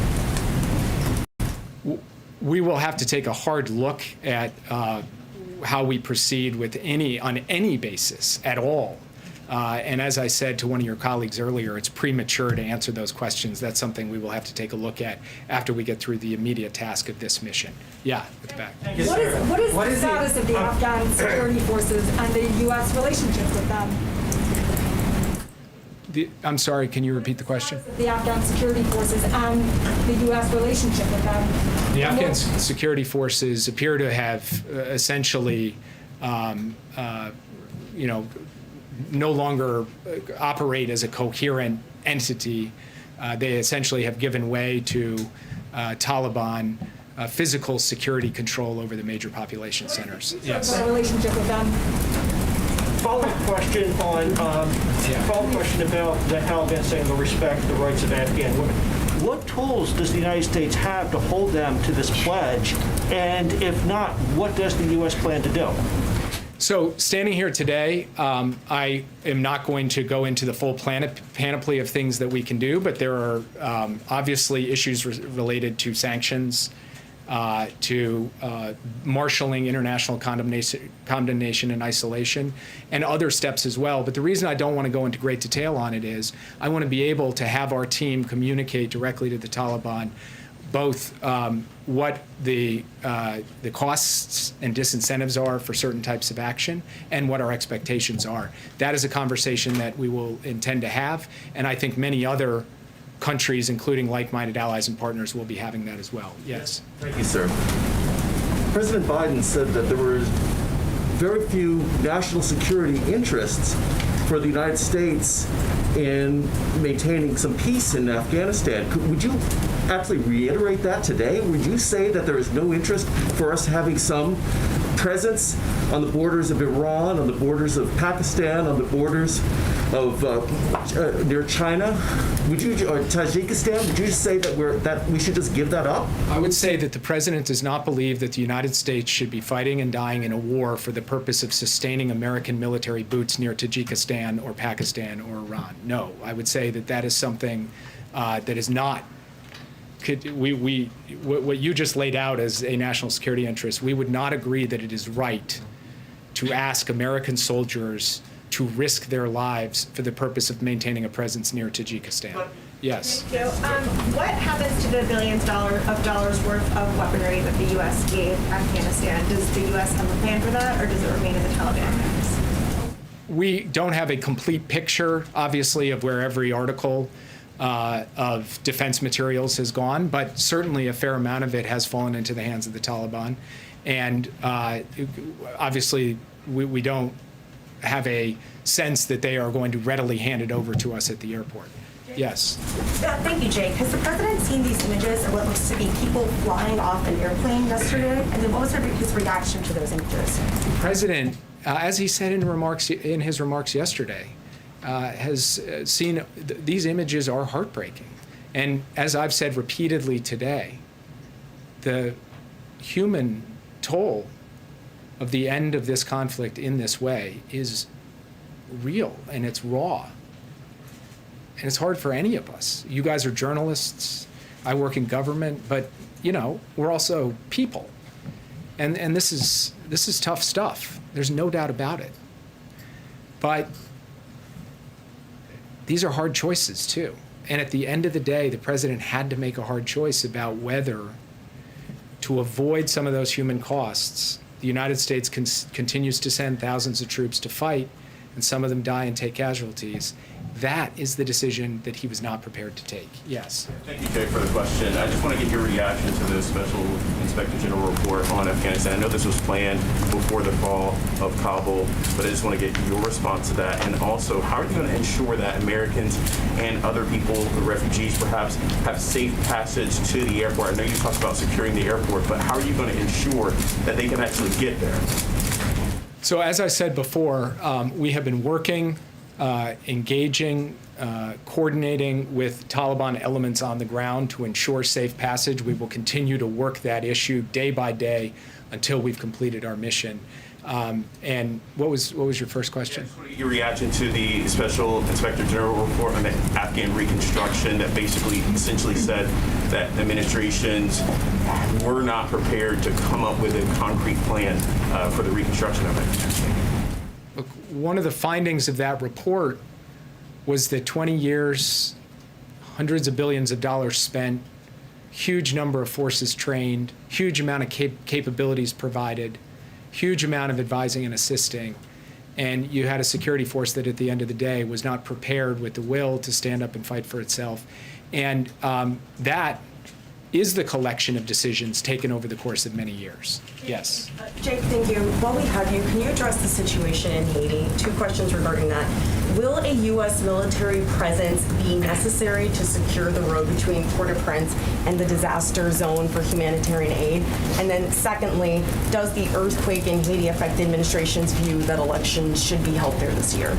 We will have to take a hard look at how we proceed with on any basis at all. And as I said to one of your colleagues earlier, it's premature to answer those questions. That's something we will have to take a look at after we get through the immediate task of this mission. Yeah, at the back. What is the status of the Afghan security forces and the U.S. relationship with them? I'm sorry, can you repeat the question? The Afghan security forces and the U.S. relationship with them. The Afghan security forces appear to have essentially, no longer operate as a coherent entity. They essentially have given way to Taliban physical security control over the major population centers. Yes. The relationship with them. Follow-up question on follow-up question about the Taliban saying they'll respect the rights of Afghan women. What tools does the United States have to hold them to this pledge? And if not, what does the U.S. plan to do? So standing here today, I am not going to go into the full panoply of things that we can do, but there are obviously issues related to sanctions to marshaling international condemnation and isolation, and other steps as well. But the reason I don't want to go into great detail on it is I want to be able to have our team communicate directly to the Taliban both what the costs and disincentives are for certain types of action and what our expectations are. That is a conversation that we will intend to have, and I think many other countries, including like-minded allies and partners, will be having that as well. Yes. Thank you, sir. President Biden said that there were very few national security interests for the United States in maintaining some peace in Afghanistan. Would you actually reiterate that today? Would you say that there is no interest for us having some presence on the borders of Iran, on the borders of Pakistan, on the borders of near China? Would you, or Tajikistan? Would you say that we should just give that up? I would say that the president does not believe that the United States should be fighting and dying in a war for the purpose of sustaining American military boots near Tajikistan or Pakistan or Iran. No, I would say that that is something that is not. What you just laid out as a national security interest, we would not agree that it is right to ask American soldiers to risk their lives for the purpose of maintaining a presence near Tajikistan. Yes. Thank you. What happens to the billions of dollars worth of weaponry that the U.S. gave Afghanistan? Does the U.S. have a plan for that, or does it remain in the Taliban hands? We don't have a complete picture, obviously, of where every article of defense materials has gone, but certainly a fair amount of it has fallen into the hands of the Taliban. And obviously, we don't have a sense that they are going to readily hand it over to us at the airport. Yes. Thank you, Jake. Has the president seen these images of what looks to be people flying off an airplane yesterday? And then what was his reaction to those images? The president, as he said in his remarks yesterday, has seen these images are heartbreaking. And as I've said repeatedly today, the human toll of the end of this conflict in this way is real and it's raw. And it's hard for any of us. You guys are journalists, I work in government, but we're also people. And this is tough stuff. There's no doubt about it. But these are hard choices too. And at the end of the day, the president had to make a hard choice about whether to avoid some of those human costs. The United States continues to send thousands of troops to fight, and some of them die and take casualties. That is the decision that he was not prepared to take. Yes. Thank you, Jay, for the question. I just want to get your reaction to the Special Inspector General report on Afghanistan. I know this was planned before the fall of Kabul, but I just want to get your response to that. And also, how are you going to ensure that Americans and other people, refugees perhaps, have safe passage to the airport? I know you talked about securing the airport, but how are you going to ensure that they can actually get there? So as I said before, we have been working, engaging, coordinating with Taliban elements on the ground to ensure safe passage. We will continue to work that issue day by day until we've completed our mission. And what was your first question? Your reaction to the Special Inspector General report on the Afghan reconstruction that basically essentially said that administrations were not prepared to come up with a concrete plan for the reconstruction of it. Look, one of the findings of that report was that 20 years, hundreds of billions of dollars spent, huge number of forces trained, huge amount of capabilities provided, huge amount of advising and assisting, and you had a security force that at the end of the day was not prepared with the will to stand up and fight for itself. And that is the collection of decisions taken over the course of many years. Yes. Jake, thank you. While we have you, can you address the situation in Haiti? 2 questions regarding that. Will a U.S. military presence be necessary to secure the road between Port-au-Prince and the disaster zone for humanitarian aid? And then secondly, does the earthquake in Haiti affect the administration's view that elections should be held there this year?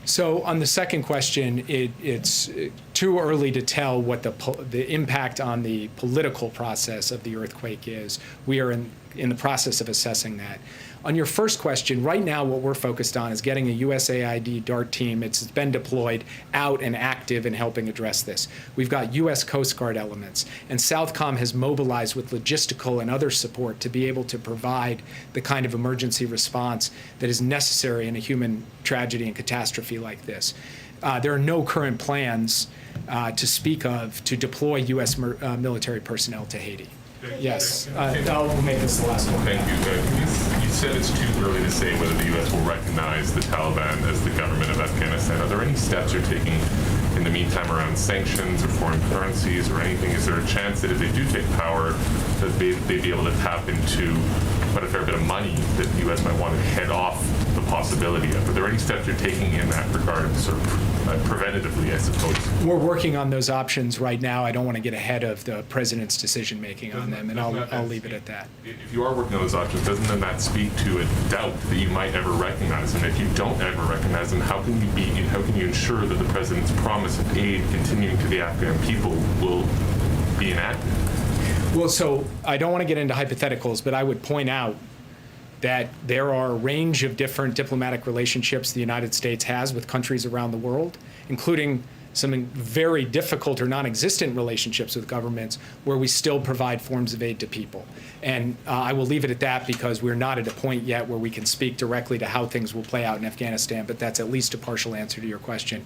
So on the second question, it's too early to tell what the impact on the political process of the earthquake is. We are in the process of assessing that. On your first question, right now what we're focused on is getting a USAID DART team. It's been deployed out and active in helping address this. We've got U.S. Coast Guard elements, and Southcom has mobilized with logistical and other support to be able to provide the kind of emergency response that is necessary in a human tragedy and catastrophe like this. There are no current plans to speak of to deploy U.S. military personnel to Haiti. Yes, I'll make this the last one. Thank you. You said it's too early to say whether the U.S. will recognize the Taliban as the government of Afghanistan. Are there any steps you're taking in the meantime around sanctions or foreign currencies or anything? Is there a chance that if they do take power, that they'd be able to tap into quite a fair bit of money that the U.S. might want to head off the possibility of? Are there any steps you're taking in that regard, sort of preventatively, I suppose? We're working on those options right now. I don't want to get ahead of the president's decision-making on them, and I'll leave it at that. If you are working on those options, doesn't then that speak to a doubt that you might ever recognize them? If you don't ever recognize them, how can you ensure that the president's promise of aid continuing to the Afghan people will be enacted? Well, so I don't want to get into hypotheticals, but I would point out that there are a range of different diplomatic relationships the United States has with countries around the world, including some very difficult or non-existent relationships with governments where we still provide forms of aid to people. And I will leave it at that because we're not at a point yet where we can speak directly to how things will play out in Afghanistan, but that's at least a partial answer to your question.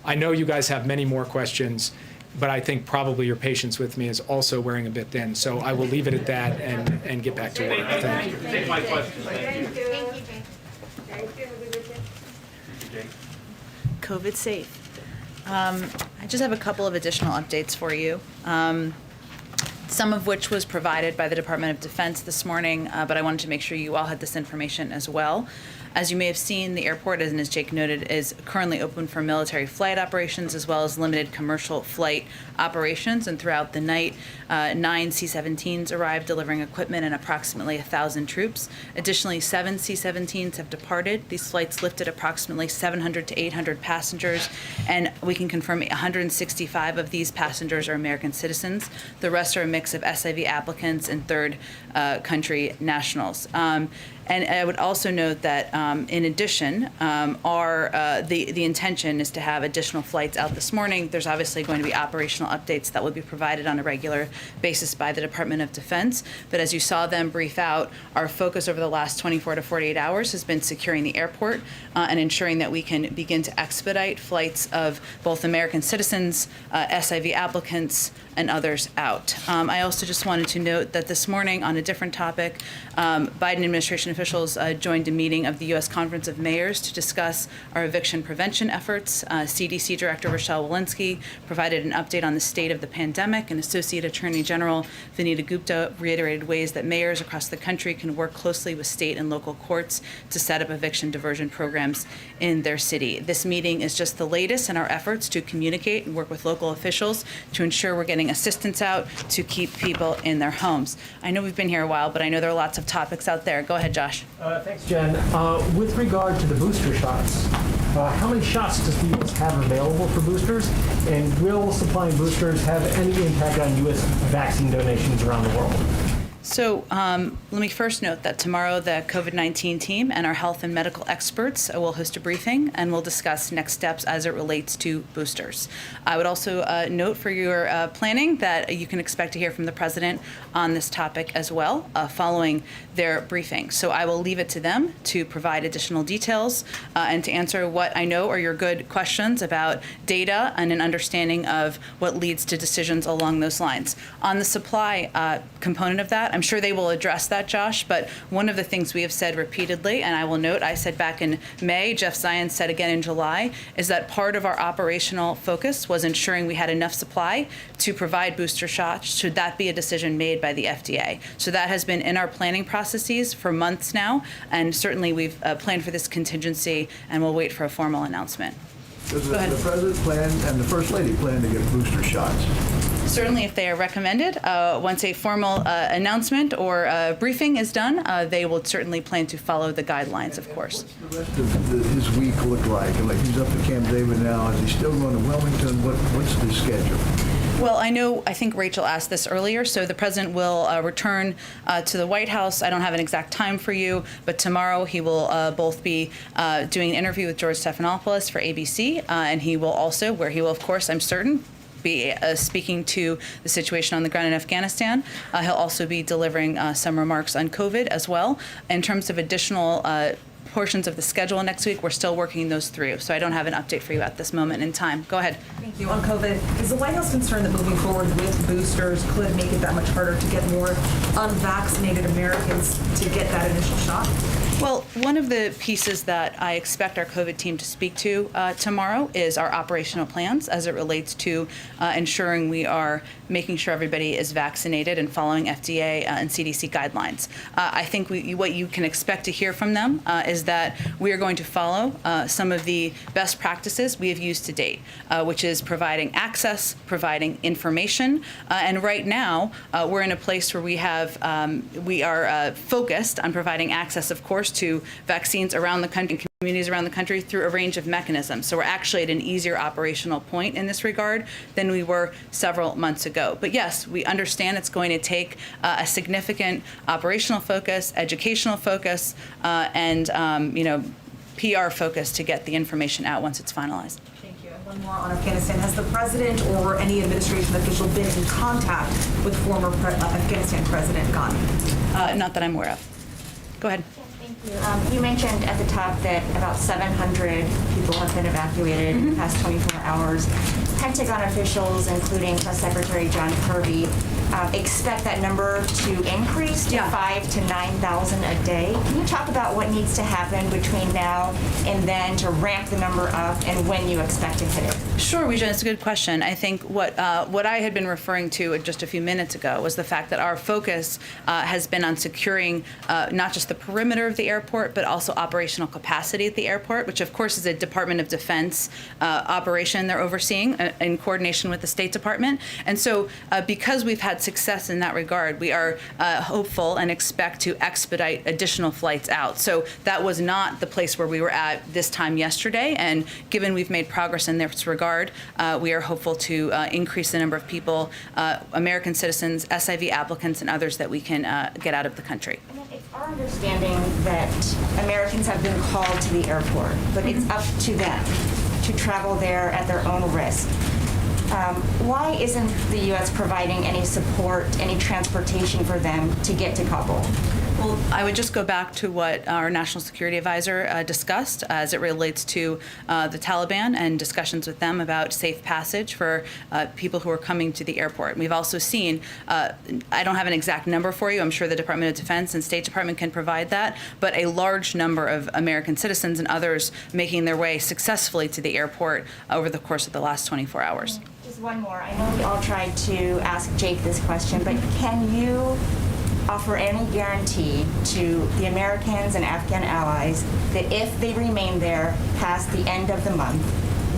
I know you guys have many more questions, but I think probably your patience with me is also wearing a bit thin. So I will leave it at that and get back to work. Thank you. Take my question. Thank you. COVID safe. I just have a couple of additional updates for you. Some of which was provided by the Department of Defense this morning, but I wanted to make sure you all had this information as well. As you may have seen, the airport, and as Jake noted, is currently open for military flight operations as well as limited commercial flight operations. And throughout the night, 9 C-17s arrived delivering equipment and approximately 1,000 troops. Additionally, 7 C-17s have departed. These flights lifted approximately 700 to 800 passengers, and we can confirm 165 of these passengers are American citizens. The rest are a mix of SIV applicants and third country nationals. And I would also note that, in addition, the intention is to have additional flights out this morning. There's obviously going to be operational updates that will be provided on a regular basis by the Department of Defense. But as you saw them brief out, our focus over the last 24 to 48 hours has been securing the airport and ensuring that we can begin to expedite flights of both American citizens, SIV applicants, and others out. I also just wanted to note that this morning, on a different topic, Biden administration officials joined a meeting of the U.S. Conference of Mayors to discuss our eviction prevention efforts. CDC Director Rochelle Walensky provided an update on the state of the pandemic, and Associate Attorney General Vinita Gupta reiterated ways that mayors across the country can work closely with state and local courts to set up eviction diversion programs in their city. This meeting is just the latest in our efforts to communicate and work with local officials to ensure we're getting assistance out to keep people in their homes. I know we've been here a while, but I know there are lots of topics out there. Go ahead, Josh. Thanks, Jen. With regard to the booster shots, how many shots does the U.S. have available for boosters? And will supplying boosters have any impact on U.S. vaccine donations around the world? So let me first note that tomorrow the COVID-19 team and our health and medical experts will host a briefing and we'll discuss next steps as it relates to boosters. I would also note for your planning that you can expect to hear from the president on this topic as well following their briefing. So I will leave it to them to provide additional details and to answer what I know are your good questions about data and an understanding of what leads to decisions along those lines. On the supply component of that, I'm sure they will address that, Josh, but one of the things we have said repeatedly, and I will note, I said back in May, Jeff Zients said again in July, is that part of our operational focus was ensuring we had enough supply to provide booster shots should that be a decision made by the FDA. So that has been in our planning processes for months now, and certainly we've planned for this contingency, and we'll wait for a formal announcement. Does the President plan and the First Lady plan to get booster shots? Certainly, if they are recommended, once a formal announcement or briefing is done, they will certainly plan to follow the guidelines, of course. What's the rest of his week look like? Like he's up to Camp David now. Is he still going to Wilmington? What's the schedule? Well, I think Rachel asked this earlier, so the president will return to the White House. I don't have an exact time for you, but tomorrow he will both be doing an interview with George Stephanopoulos for ABC, and he will also, where he will, of course, I'm certain, be speaking to the situation on the ground in Afghanistan. He'll also be delivering some remarks on COVID as well. In terms of additional portions of the schedule next week, we're still working those through, so I don't have an update for you at this moment in time. Go ahead. Thank you. On COVID, is the White House concerned that moving forward with boosters could make it that much harder to get more unvaccinated Americans to get that initial shot? Well, one of the pieces that I expect our COVID team to speak to tomorrow is our operational plans as it relates to ensuring we are making sure everybody is vaccinated and following FDA and CDC guidelines. I think what you can expect to hear from them is that we are going to follow some of the best practices we have used to date, which is providing access, providing information, and right now we're in a place where we are focused on providing access, of course, to vaccines around the country, communities around the country through a range of mechanisms. So we're actually at an easier operational point in this regard than we were several months ago. But yes, we understand it's going to take a significant operational focus, educational focus, and PR focus to get the information out once it's finalized. Thank you. And one more on Afghanistan. Has the president or any administration official been in contact with former Afghanistan President Ghani? Not that I'm aware of. Go ahead. You mentioned at the top that about 700 people have been evacuated in the past 24 hours. Pentagon officials, including Press Secretary John Kirby, expect that number to increase to 5,000 to 9,000 a day. Can you talk about what needs to happen between now and then to ramp the number up, and when you expect to hit it? Sure, Wijan, it's a good question. I think what I had been referring to just a few minutes ago was the fact that our focus has been on securing not just the perimeter of the airport, but also operational capacity at the airport, which of course is a Department of Defense operation they're overseeing in coordination with the State Department. And so because we've had success in that regard, we are hopeful and expect to expedite additional flights out. So that was not the place where we were at this time yesterday, and given we've made progress in this regard, we are hopeful to increase the number of people, American citizens, SIV applicants, and others that we can get out of the country. It's our understanding that Americans have been called to the airport, but it's up to them to travel there at their own risk. Why isn't the U.S. providing any support, any transportation for them to get to Kabul? Well, I would just go back to what our National Security Advisor discussed as it relates to the Taliban and discussions with them about safe passage for people who are coming to the airport. We've also seen, I don't have an exact number for you, I'm sure the Department of Defense and State Department can provide that, but a large number of American citizens and others making their way successfully to the airport over the course of the last 24 hours. Just one more. I know we all tried to ask Jake this question, but can you offer any guarantee to the Americans and Afghan allies that if they remain there past the end of the month,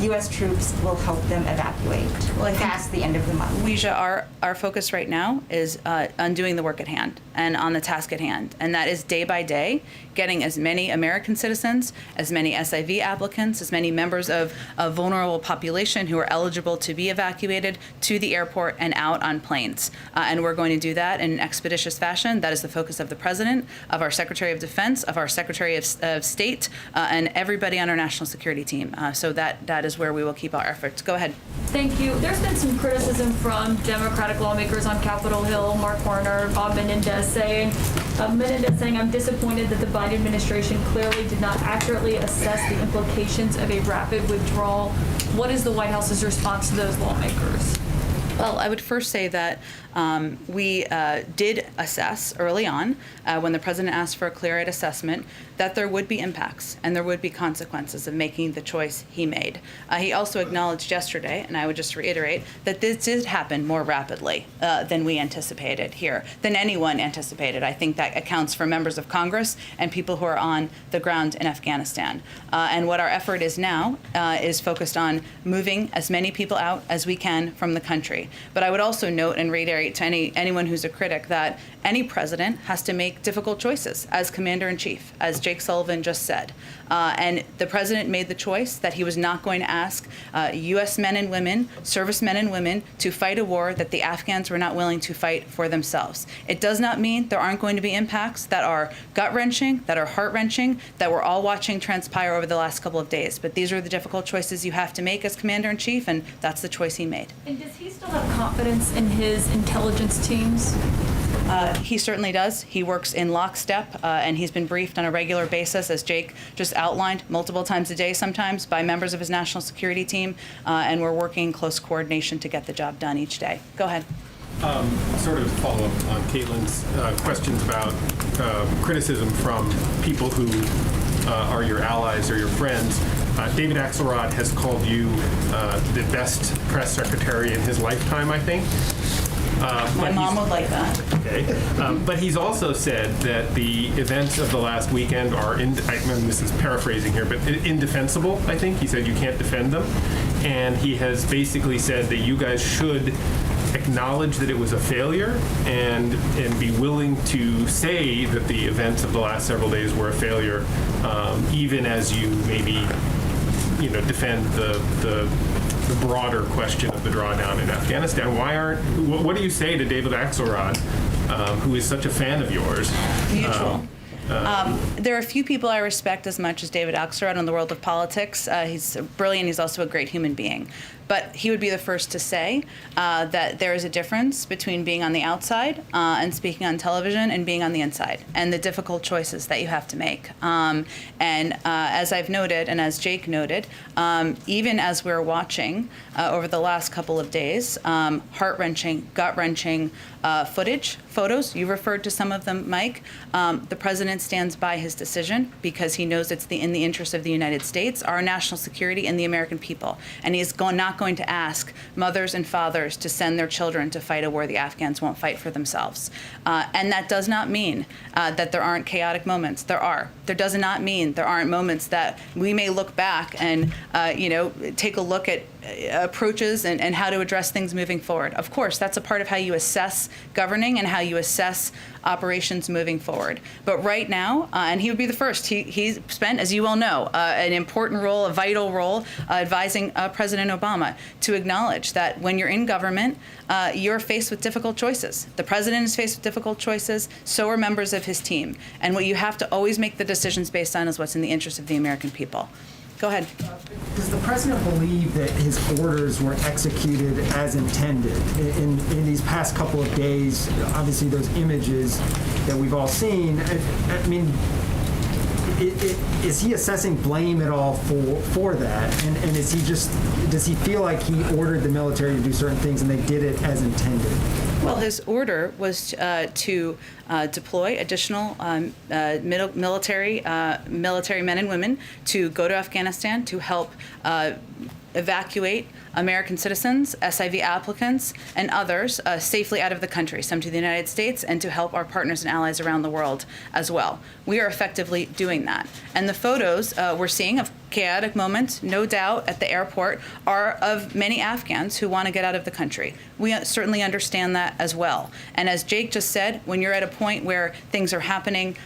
U.S. troops will help them evacuate past the end of the month? Weija, our focus right now is on doing the work at hand and on the task at hand, and that is day by day getting as many American citizens, as many SIV applicants, as many members of a vulnerable population who are eligible to be evacuated to the airport and out on planes. And we're going to do that in an expeditious fashion. That is the focus of the President, of our Secretary of Defense, of our Secretary of State, and everybody on our national security team. So that is where we will keep our efforts. Go ahead. Thank you. There's been some criticism from Democratic lawmakers on Capitol Hill, Mark Warner, Bob Menendez saying, I'm disappointed that the Biden administration clearly did not accurately assess the implications of a rapid withdrawal. What is the White House's response to those lawmakers? Well, I would first say that we did assess early on, when the President asked for a clear-eyed assessment, that there would be impacts and there would be consequences of making the choice he made. He also acknowledged yesterday, and I would just reiterate, that this did happen more rapidly than we anticipated here, than anyone anticipated. I think that accounts for members of Congress and people who are on the ground in Afghanistan. And what our effort is now is focused on moving as many people out as we can from the country. But I would also note and reiterate to anyone who's a critic that any president has to make difficult choices as commander-in-chief. As Jake Jake Sullivan just said. And the president made the choice that he was not going to ask U.S. men and women, servicemen and women, to fight a war that the Afghans were not willing to fight for themselves. It does not mean there aren't going to be impacts that are gut-wrenching, that are heart-wrenching, that we're all watching transpire over the last couple of days. But these are the difficult choices you have to make as commander-in-chief, and that's the choice he made. And does he still have confidence in his intelligence teams? He certainly does. He works in lockstep, and he's been briefed on a regular basis, as Jake just outlined, multiple times a day sometimes, by members of his national security team, and we're working in close coordination to get the job done each day. Go ahead. Sort of follow up on Caitlin's questions about criticism from people who are your allies or your friends. David Axelrod has called you the best press secretary in his lifetime, I think. My mom would like that. Okay. But he's also said that the events of the last weekend are, this is paraphrasing here, but indefensible, I think. He said you can't defend them. And he has basically said that you guys should acknowledge that it was a failure and be willing to say that the events of the last several days were a failure, even as you maybe, defend the broader question of the drawdown in Afghanistan. What do you say to David Axelrod, who is such a fan of yours? Mutual. There are a few people I respect as much as David Axelrod in the world of politics. He's brilliant. He's also a great human being. But he would be the first to say that there is a difference between being on the outside and speaking on television and being on the inside, and the difficult choices that you have to make. And as I've noted, and as Jake noted, even as we're watching over the last couple of days, heart-wrenching, gut-wrenching photos, you referred to some of them, Mike. The president stands by his decision because he knows it's in the interest of the United States, our national security, and the American people. And he's not going to ask mothers and fathers to send their children to fight a war the Afghans won't fight for themselves. And that does not mean that there aren't chaotic moments. There are. There does not mean there aren't moments that we may look back and take a look at approaches and how to address things moving forward. Of course, that's a part of how you assess governing and how you assess operations moving forward. But right now, and he would be the first, he spent, as you all know, an important role, a vital role, advising President Obama to acknowledge that when you're in government, you're faced with difficult choices. The president is faced with difficult choices, so are members of his team. And what you have to always make the decisions based on is what's in the interest of the American people. Go ahead. Does the president believe that his orders were executed as intended? In these past couple of days, obviously those images that we've all seen, I mean, is he assessing blame at all for that? And does he feel like he ordered the military to do certain things and they did it as intended? Well, his order was to deploy additional military men and women to go to Afghanistan to help evacuate American citizens, SIV applicants, and others safely out of the country, some to the United States, and to help our partners and allies around the world as well. We are effectively doing that. And the photos we're seeing of chaotic moments, no doubt, at the airport are of many Afghans who want to get out of the country. We certainly understand that as well. And as Jake just said, when you're at a point where things are happening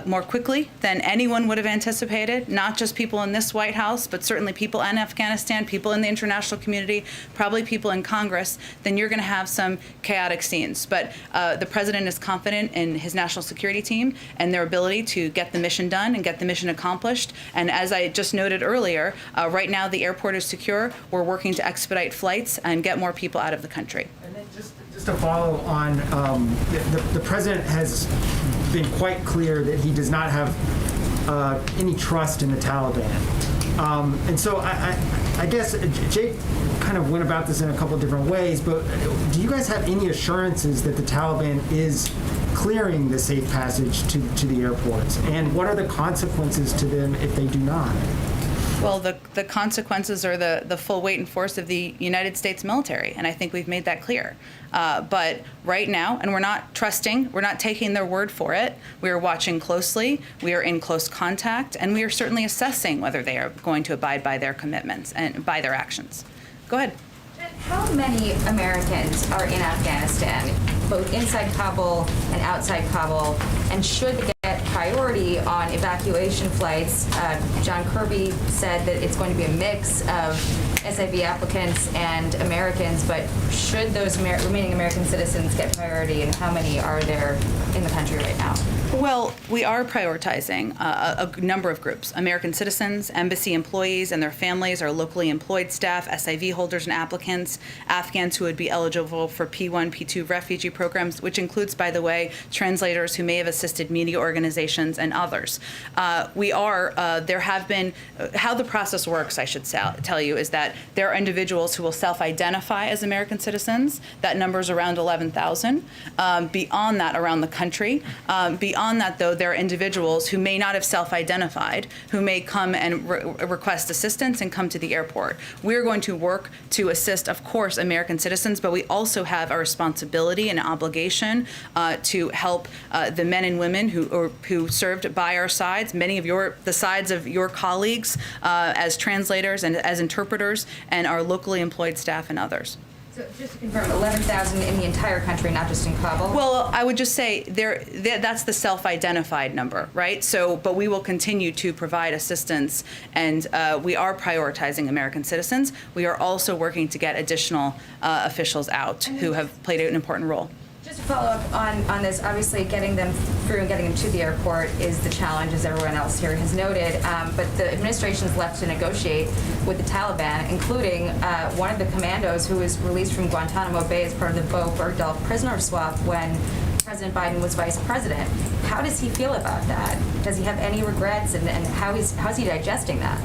more quickly than anyone would have anticipated, not just people in this White House, but certainly people in Afghanistan, people in the international community, probably people in Congress, then you're going to have some chaotic scenes. But the president is confident in his national security team and their ability to get the mission done and get the mission accomplished. And as I just noted earlier, right now the airport is secure. We're working to expedite flights and get more people out of the country. And then just to follow on, the president has been quite clear that he does not have any trust in the Taliban. And so I guess Jake kind of went about this in a couple of different ways, but do you guys have any assurances that the Taliban is clearing the safe passage to the airports? And what are the consequences to them if they do not? Well, the consequences are the full weight and force of the United States military, and I think we've made that clear. But right now, and we're not trusting, we're not taking their word for it. We are watching closely, we are in close contact, and we are certainly assessing whether they are going to abide by their commitments and by their actions. Go ahead. How many Americans are in Afghanistan, both inside Kabul and outside Kabul, and should the at priority on evacuation flights, John Kirby said that it's going to be a mix of SIV applicants and Americans, but should those remaining American citizens get priority, and how many are there in the country right now? Well, we are prioritizing a number of groups: American citizens, embassy employees and their families, our locally employed staff, SIV holders and applicants, Afghans who would be eligible for P1, P2 refugee programs, which includes, by the way, translators who may have assisted media organizations and others. There have been, how the process works, I should tell you, is that there are individuals who will self-identify as American citizens. That number is around 11,000. Beyond that, around the country. Beyond that, though, there are individuals who may not have self-identified, who may come and request assistance and come to the airport. We're going to work to assist, of course, American citizens, but we also have a responsibility and obligation to help the men and women who served by our sides, many of the sides of your colleagues as translators and as interpreters, and our locally employed staff and others. So just to confirm, 11,000 in the entire country, not just in Kabul? Well, I would just say that's the self-identified number, right? So, but we will continue to provide assistance, and we are prioritizing American citizens. We are also working to get additional officials out who have played an important role. Just to follow up on this, obviously getting them through and getting them to the airport is the challenge, as everyone else here has noted, but the administration is left to negotiate with the Taliban, including one of the commandos who was released from Guantanamo Bay as part of the Bo Bergdahl prisoner swap when President Biden was vice president. How does he feel about that? Does he have any regrets, and how's he digesting that?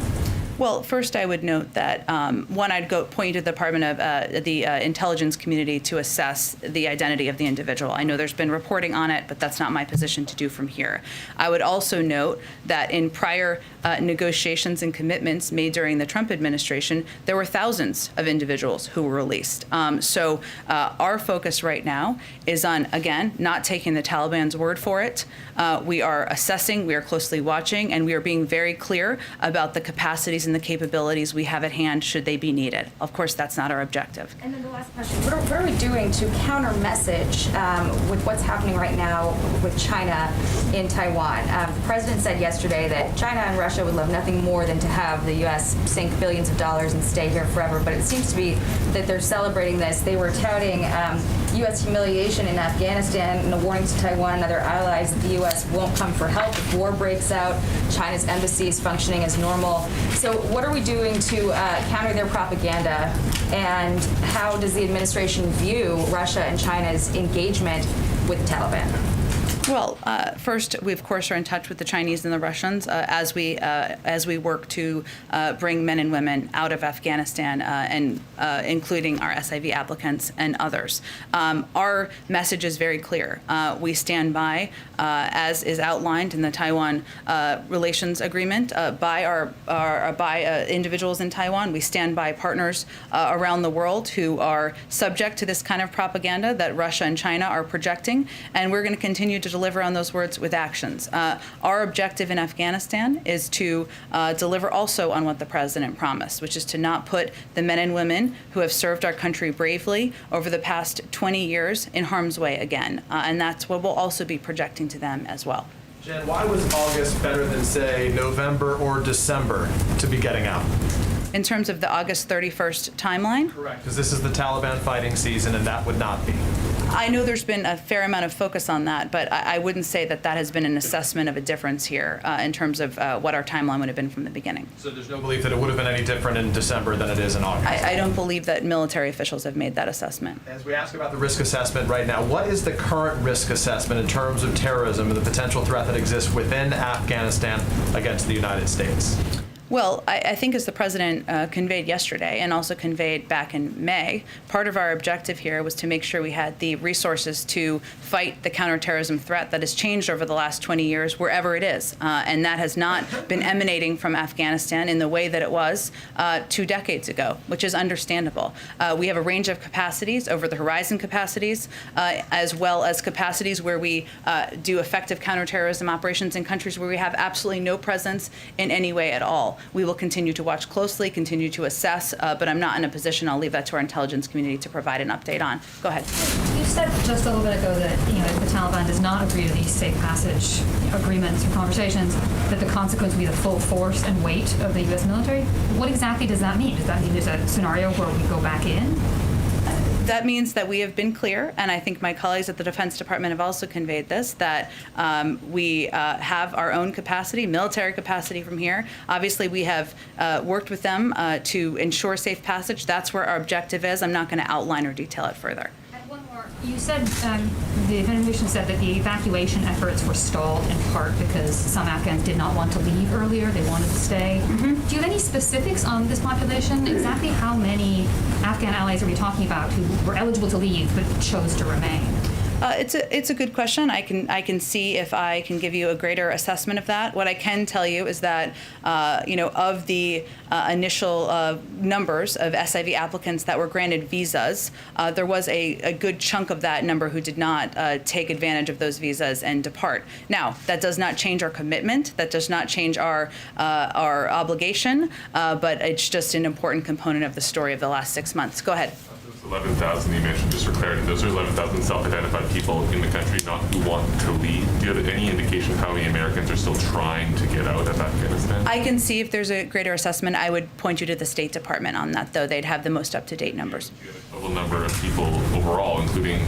Well, first I would note that, one, I'd point you to the Department of the intelligence community to assess the identity of the individual. I know there's been reporting on it, but that's not my position to do from here. I would also note that in prior negotiations and commitments made during the Trump administration, there were thousands of individuals who were released. So our focus right now is on, again, not taking the Taliban's word for it. We are assessing, we are closely watching, and we are being very clear about the capacities and the capabilities we have at hand should they be needed. Of course, that's not our objective. And then the last question, what are we doing to counter-message with what's happening right now with China in Taiwan? The president said yesterday that China and Russia would love nothing more than to have the U.S. sink billions of dollars and stay here forever, but it seems to be that they're celebrating this. They were touting U.S. humiliation in Afghanistan and a warning to Taiwan and other allies that the U.S. won't come for help if war breaks out. China's embassy is functioning as normal. So what are we doing to counter their propaganda, and how does the administration view Russia and China's engagement with the Taliban? Well, first, we of course are in touch with the Chinese and the Russians as we work to bring men and women out of Afghanistan, and including our SIV applicants and others. Our message is very clear. We stand by, as is outlined in the Taiwan Relations Agreement, by individuals in Taiwan. We stand by partners around the world who are subject to this kind of propaganda that Russia and China are projecting, and we're going to continue to deliver on those words with actions. Our objective in Afghanistan is to deliver also on what the president promised, which is to not put the men and women who have served our country bravely over the past 20 years in harm's way again. And that's what we'll also be projecting to them as well. Jen, why was August better than, say, November or December to be getting out? In terms of the August 31st timeline? Correct, because this is the Taliban fighting season, and that would not be. I know there's been a fair amount of focus on that, but I wouldn't say that has been an assessment of a difference here in terms of what our timeline would have been from the beginning. So there's no belief that it would have been any different in December than it is in August? I don't believe that military officials have made that assessment. As we ask about the risk assessment right now, what is the current risk assessment in terms of terrorism and the potential threat that exists within Afghanistan against the United States? Well, I think as the president conveyed yesterday and also conveyed back in May, part of our objective here was to make sure we had the resources to fight the counterterrorism threat that has changed over the last 20 years, wherever it is. And that has not been emanating from Afghanistan in the way that it was 2 decades ago, which is understandable. We have a range of capacities, over-the-horizon capacities, as well as capacities where we do effective counterterrorism operations in countries where we have absolutely no presence in any way at all. all. We will continue to watch closely, continue to assess, but I'm not in a position, I'll leave that to our intelligence community to provide an update on. Go ahead. You said just a little bit ago that, if the Taliban does not agree to these safe passage agreements or conversations, that the consequence will be the full force and weight of the U.S. military. What exactly does that mean? Does that mean there's a scenario where we go back in? That means that we have been clear, and I think my colleagues at the Defense Department have also conveyed this, that we have our own capacity, military capacity from here. Obviously, we have worked with them to ensure safe passage. That's where our objective is. I'm not going to outline or detail it further. You said, the administration said that the evacuation efforts were stalled in part because some Afghans did not want to leave earlier, they wanted to stay. Do you have any specifics on this population? Exactly how many Afghan allies are we talking about who were eligible to leave but chose to remain? It's a good question. I can see if I can give you a greater assessment of that. What I can tell you is that of the initial numbers of SIV applicants that were granted visas, there was a good chunk of that number who did not take advantage of those visas and depart. Now, that does not change our commitment. That does not change our obligation. But it's just an important component of the story of the last 6 months. Go ahead. 11,000 you mentioned, just for clarity, those are 11,000 self-identified people in the country not who want to leave. Do you have any indication of how many Americans are still trying to get out of Afghanistan? I can see if there's a greater assessment. I would point you to the State Department on that, though. They'd have the most up-to-date numbers. Do you have a total number of people overall, including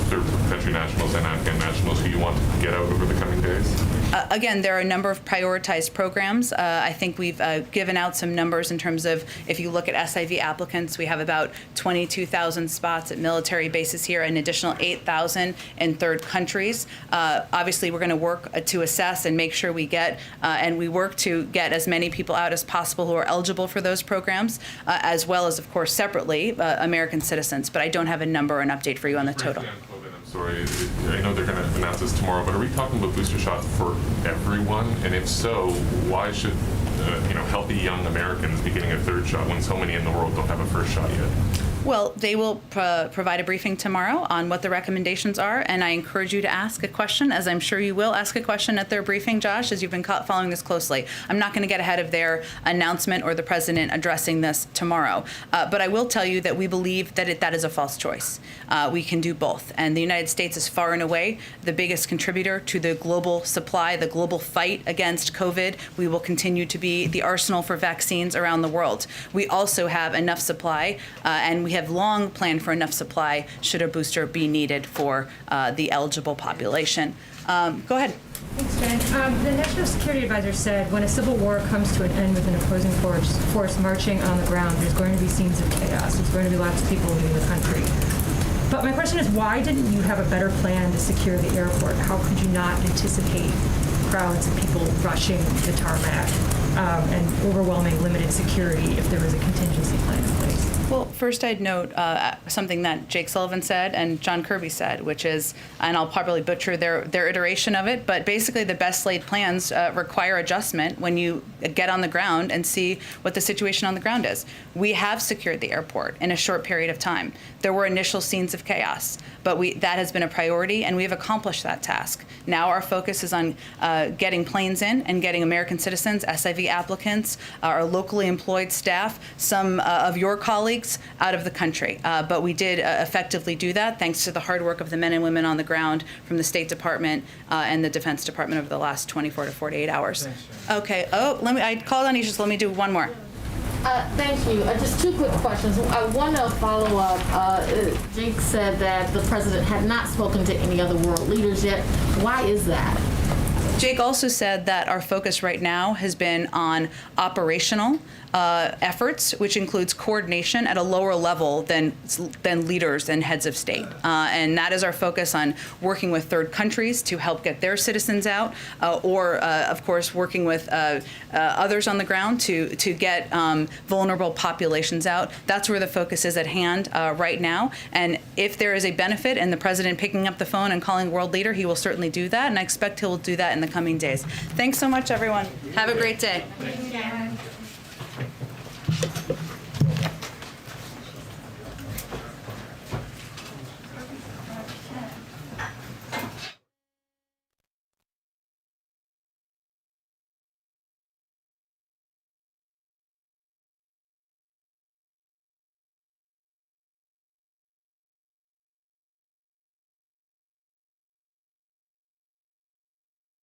third country nationals and Afghan nationals, who you want to get out over the coming days? Again, there are a number of prioritized programs. I think we've given out some numbers in terms of, if you look at SIV applicants, we have about 22,000 spots at military bases here, an additional 8,000 in third countries. Obviously, we're going to work to assess and make sure we get, and we work to get as many people out as possible who are eligible for those programs, as well as, of course, separately, American citizens. But I don't have a number or an update for you on the total. Sorry, I know they're going to announce this tomorrow, but are we talking about booster shots for everyone? And if so, why should healthy young Americans be getting a third shot when so many in the world don't have a first shot yet? Well, they will provide a briefing tomorrow on what the recommendations are, and I encourage you to ask a question, as I'm sure you will ask a question at their briefing, Josh, as you've been following this closely. I'm not going to get ahead of their announcement or the president addressing this tomorrow, but I will tell you that we believe that that is a false choice. We can do both, and the United States is far and away the biggest contributor to the global supply, the global fight against COVID. We will continue to be the arsenal for vaccines around the world. We also have enough supply, and we have long planned for enough supply should a booster be needed for the eligible population. Go ahead. Thanks, Jen. The National Security Advisor said when a civil war comes to an end with an opposing force marching on the ground, there's going to be scenes of chaos. There's going to be lots of people leaving the country. But my question is, why didn't you have a better plan to secure the airport? How could you not anticipate crowds of people rushing the tarmac and overwhelming limited security if there was a contingency plan in place? Well, first I'd note something that Jake Sullivan said and John Kirby said, which is, and I'll probably butcher their iteration of it, but basically the best laid plans require adjustment when you get on the ground and see what the situation on the ground is. We have secured the airport in a short period of time. There were initial scenes of chaos, but that has been a priority, and we have accomplished that task. Now our focus is on getting planes in and getting American citizens, SIV applicants, our locally employed staff, some of your colleagues out of the country. But we did effectively do that thanks to the hard work of the men and women on the ground from the State Department and the Defense Department over the last 24 to 48 hours. Okay. Oh, I called on you. Just let me do one more. Thank you. Just two quick questions. I want to follow up. Jake said that the president had not spoken to any other world leaders yet. Why is that? Jake also said that our focus right now has been on operational efforts, which includes coordination at a lower level than leaders and heads of state. And that is our focus on working with third countries to help get their citizens out, or, of course, working with others on the ground to get vulnerable populations out. That's where the focus is at hand right now. And if there is a benefit in the president picking up the phone and calling world leader, he will certainly do that, and I expect he'll do that in the coming days. Thanks so much, everyone. Have a great day. Thank you.